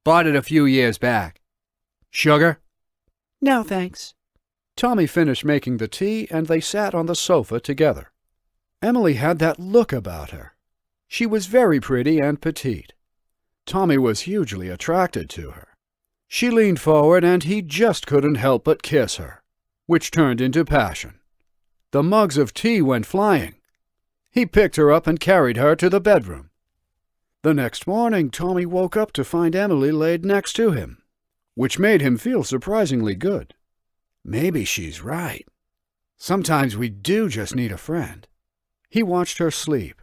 Bought it a few years back. Sugar? No, thanks. Tommy finished making the tea and they sat on the sofa together. Emily had that look about her. She was very pretty and petite. Tommy was hugely attracted to her. She leaned forward and he just couldn't help but kiss her, which turned into passion. The mugs of tea went flying. He picked her up and carried her to the bedroom. The next morning, Tommy woke up to find Emily laid next to him, which made him feel surprisingly good. Maybe she's right. Sometimes we do just need a friend. He watched her sleep.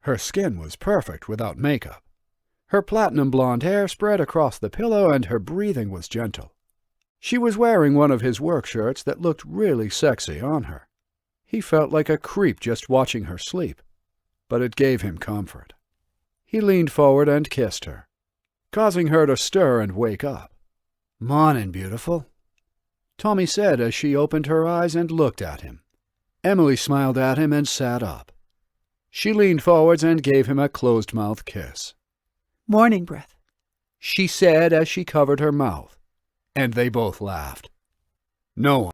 Her skin was perfect without makeup. Her platinum blonde hair spread across the pillow and her breathing was gentle. She was wearing one of his work shirts that looked really sexy on her. He felt like a creep just watching her sleep, but it gave him comfort. He leaned forward and kissed her, causing her to stir and wake up. "Morning, beautiful," Tommy said as she opened her eyes and looked at him. Emily smiled at him and sat up. She leaned forwards and gave him a closed-mouth kiss. Morning breath, she said as she covered her mouth, and they both laughed. No